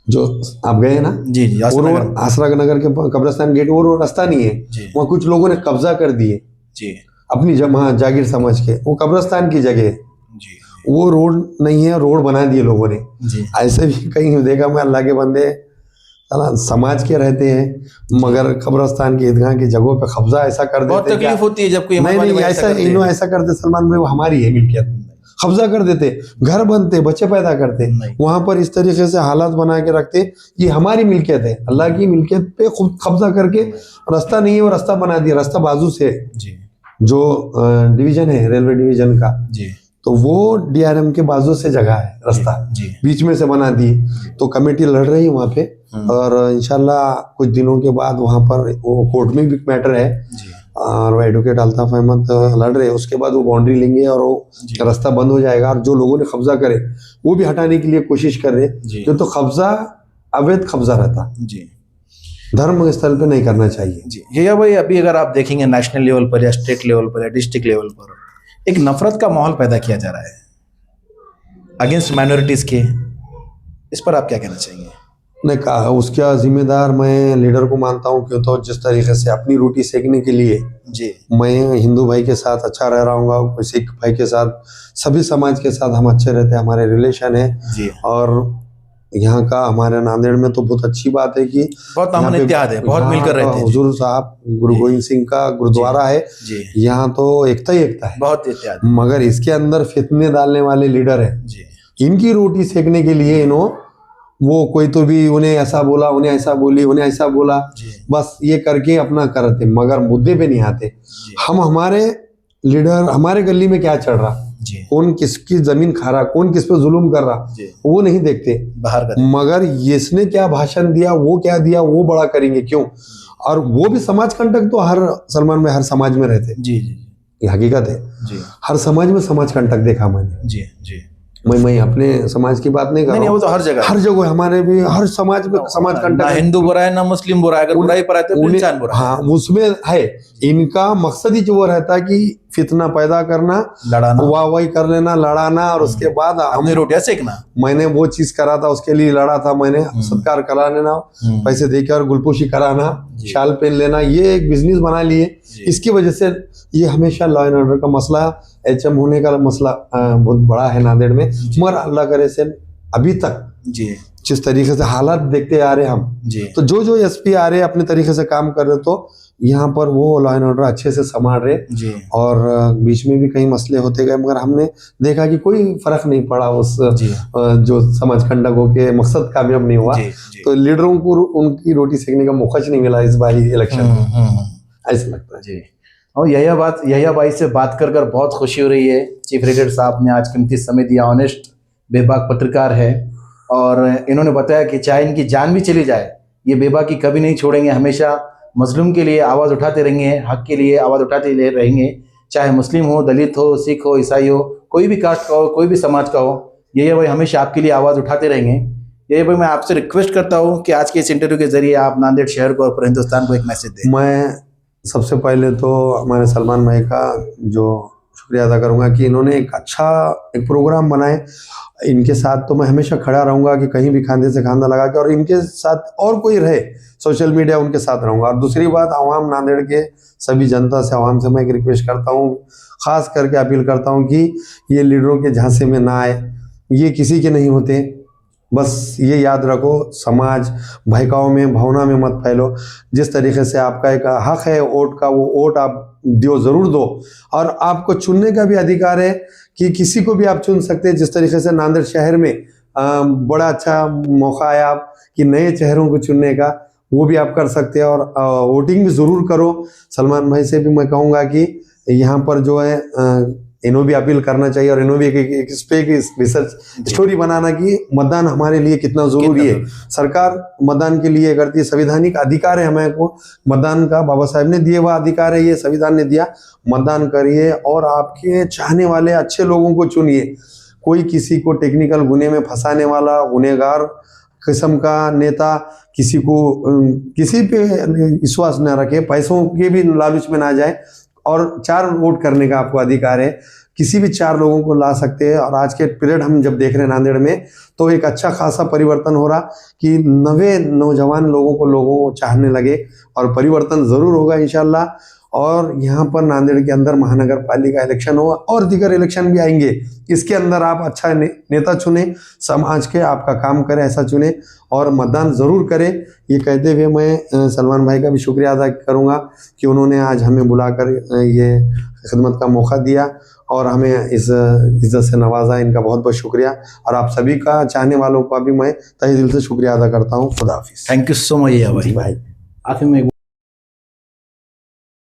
B: जो आप गए ना
A: जी जी
B: वो रोड आसरा नगर के कब्रिस्तान गेट, वो रोड रास्ता नहीं है। वहाँ कुछ लोगों ने कब्जा कर दिए
A: जी
B: अपनी वहाँ जागीर समझ के, वो कब्रिस्तान की जगह है,
A: जी
B: वो रोड नहीं है, रोड बना दिए लोगों ने।
A: जी
B: ऐसे भी कहीं देखा मैं, अल्लाह के बंदे समाज के रहते हैं मगर कब्रिस्तान की ईदगाह की जगहों पे कब्जा ऐसा कर देते।
A: बहुत तकलीफ होती है जब कोई
B: नहीं ऐसा इन्हों ऐसा करते, सलमान भाई वो हमारी है मिल्कियत, कब्जा कर देते, घर बनते, बच्चे पैदा करते, वहां पर इस तरीके से हालात बना के रखते, ये हमारी मिल्कियत है, अल्लाह की मिल्कियत पे खुद कब्जा करके रास्ता नहीं है वो रास्ता बना दिया, रास्ता बाजू से जो डिवीजन है रेलवे डिवीजन का, तो वो डीआरएम के बाजू से जगह है, रास्ता बीच में से बना दी। तो कमेटी लड़ रही है वहाँ पे और इंशाल्लाह कुछ दिनों के बाद वहाँ पर वो कोर्ट में भी मैटर है और एडवोकेट अल्ताफ अहमद लड़ रहे हैं, उसके बाद वो बाउंड्री लेंगे और वो रास्ता बंद हो जाएगा और जो लोगों ने कब्जा करे वो भी हटाने के लिए कोशिश कर रहे, जो तो कब्जा अवैध कब्जा रहता धर्म स्थल पे नहीं करना चाहिए।
A: जी ये भाई, अभी अगर आप देखेंगे नेशनल लेवल पर या स्टेट लेवल पर या डिस्ट्रिक्ट लेवल पर एक नफरत का माहौल पैदा किया जा रहा है अगेंस्ट माइनॉरिटीज के, इस पर आप क्या कहना चाहेंगे?
B: ने कहा उसका जिम्मेदार मैं लीडर को मानता हूँ, क्यों तो जिस तरीके से अपनी रोटी सेकने के लिए मैं हिंदू भाई के साथ अच्छा रह रहा हूँ, सिख भाई के साथ, सभी समाज के साथ हम अच्छे रहते हैं, हमारे रिलेशन है। और यहाँ का हमारे नांदेड़ में तो बहुत अच्छी बात है कि
A: बहुत अमन इत्तेहाद है, बहुत मिलकर रहते हैं।
B: हुजूर साहब गुरु गोविंद सिंह का गुरुद्वारा है, यहाँ तो एकता ही एकता है,
A: बहुत इत्तेहाद।
B: मगर इसके अंदर फितने डालने वाले लीडर है, इनकी रोटी सेकने के लिए वो कोई तो भी उन्हें ऐसा बोला, उन्हें ऐसा बोली, उन्हें ऐसा बोला, बस ये करके अपना करते, मगर मुद्दे पे नहीं आते। हम हमारे लीडर, हमारे गली में क्या चल रहा, कौन किसकी जमीन खा रहा, कौन किस पे जुल्म कर रहा, वो नहीं देखते बाहर का। मगर इसने क्या भाषण दिया, वो क्या दिया, वो बड़ा करेंगे क्यों? और वो भी समाज कंटक तो हर सलमान में हर समाज में रहते, ये हकीकत है। हर समाज में समाज कंटक देखा मैंने। मैं अपने समाज की बात नहीं कर रहा हूँ,
A: वो तो हर जगह
B: हमारे भी हर समाज में समाज कंटक,
A: ना हिंदू बुरा है ना मुस्लिम बुरा है, अगर बुराई पर आए तो इंसान बुरा है।
B: हाँ उसमें है, इनका मकसद ही जो वो रहता है कि फितना पैदा करना,
A: लड़ाना,
B: वाहवाही कर लेना, लड़ाना और उसके बाद
A: हमने रोटियां सेकना।
B: मैंने वो चीज करा था, उसके लिए लड़ा था, मैंने सत्कार करा लेना, पैसे देकर गुलपोशी कराना, शाल पहन लेना, ये एक बिजनेस बना लिए। इसकी वजह से ये हमेशा लॉ एंड ऑर्डर का मसला, एचएम होने का मसला बहुत बड़ा है नांदेड़ में। मगर अल्लाह करे से अभी तक जिस तरीके से हालात देखते आ रहे हम, तो जो एसपी आ रहे अपने तरीके से काम कर रहे, तो यहाँ पर वो लॉ एंड ऑर्डर अच्छे से संभाल रहे। और बीच में भी कई मसले होते गए, मगर हमने देखा कि कोई फर्क नहीं पड़ा उस जो समाज कंटकों के मकसद कामयाब नहीं हुआ। तो लीडरों को उनकी रोटी सेकने का मौका नहीं मिला इस बारी इलेक्शन में, ऐसा लगता है।
A: और यहिया भाई से बात कर बहुत खुशी हो रही है। चीफ एडिटर साहब ने आज कीमती समय दिया, ऑनेस्ट बेबाक पत्रकार है, और इन्होंने बताया कि चाहे इनकी जान भी चली जाए, ये बेबाकी कभी नहीं छोड़ेंगे, हमेशा मजलूम के लिए आवाज़ उठाते रहेंगे, हक के लिए आवाज़ उठाते रहेंगे, चाहे मुस्लिम हो, दलित हो, सिख हो, ईसाई हो, कोई भी कास्ट का हो, कोई भी समाज का हो, यहिया भाई हमेशा आपके लिए आवाज़ उठाते रहेंगे। ये भाई मैं आपसे रिक्वेस्ट करता हूँ कि आज के इस इंटरव्यू के जरिए आप नांदेड़ शहर को और पूरे हिंदुस्तान को एक मैसेज दें।
B: मैं सबसे पहले तो हमारे सलमान भाई का जो शुक्रिया अदा करूंगा कि इन्होंने एक प्रोग्राम बनाए। इनके साथ तो मैं हमेशा खड़ा रहूंगा कि कहीं भी खांधे से खांधा लगा के, और इनके साथ और कोई रहे सोशल मीडिया उनके साथ रहूंगा। और दूसरी बात, आवाम नांदेड़ के सभी जनता से, आवाम से मैं एक रिक्वेस्ट करता हूँ, खास करके अपील करता हूँ कि ये लीडरों के झांसे में ना आए। ये किसी के नहीं होते। बस ये याद रखो, समाज बहकाव में, भावना में मत फैलो। जिस तरीके से आपका एक हक है वोट का, वो वोट आप दो, ज़रूर दो। और आपको चुनने का भी अधिकार है कि किसी को भी आप चुन सकते हैं। जिस तरीके से नांदेड़ शहर में बड़ा अच्छा मौका आया आप कि नए चेहरों को चुनने का, वो भी आप कर सकते हैं। और वोटिंग भी ज़रूर करो। सलमान भाई से भी मैं कहूँगा कि यहाँ पर जो है इन्हों भी अपील करना चाहिए, और इन्हों भी एक इस पे रिसर्च स्टोरी बनाना कि मतदान हमारे लिए कितना जरूरी है। सरकार मतदान के लिए करती है, संवैधानिक अधिकार है हमें को मतदान का, बाबा साहब ने दिए हुआ अधिकार है, ये संविधान ने दिया। मतदान करिए और आपके चाहने वाले अच्छे लोगों को चुनिए। कोई किसी को टेक्निकल गुने में फंसाने वाला, गुनहगार किस्म का नेता किसी को किसी पे विश्वास न रखे, पैसों के भी लालच में ना जाए। और 4 वोट करने का आपको अधिकार है, किसी भी 4 लोगों को ला सकते हैं। और आज के पीरियड हम जब देख रहे हैं नांदेड़ में, तो एक अच्छा खासा परिवर्तन हो रहा कि 90 नौजवान लोगों को चाहने लगे, और परिवर्तन ज़रूर होगा इंशाल्लाह। और यहाँ पर नांदेड़ के अंदर महानगर पालिका इलेक्शन हो और दीगर इलेक्शन भी आएंगे। इसके अंदर आप अच्छा नेता चुने, समाज के आपका काम करे ऐसा चुने, और मतदान ज़रूर करें। ये कहते हुए मैं सलमान भाई का भी शुक्रिया अदा करूँगा कि उन्होंने आज हमें बुलाकर ये खिदमत का मौका दिया और हमें इस इज्जत से नवाजा। इनका बहुत बहुत शुक्रिया। और आप सभी का, चाहने वालों का भी मैं तहे दिल से शुक्रिया अदा करता हूँ। खुदा हाफिज़।
A: थैंक यू सो मच भाई।
B: भाई
A: आखिर में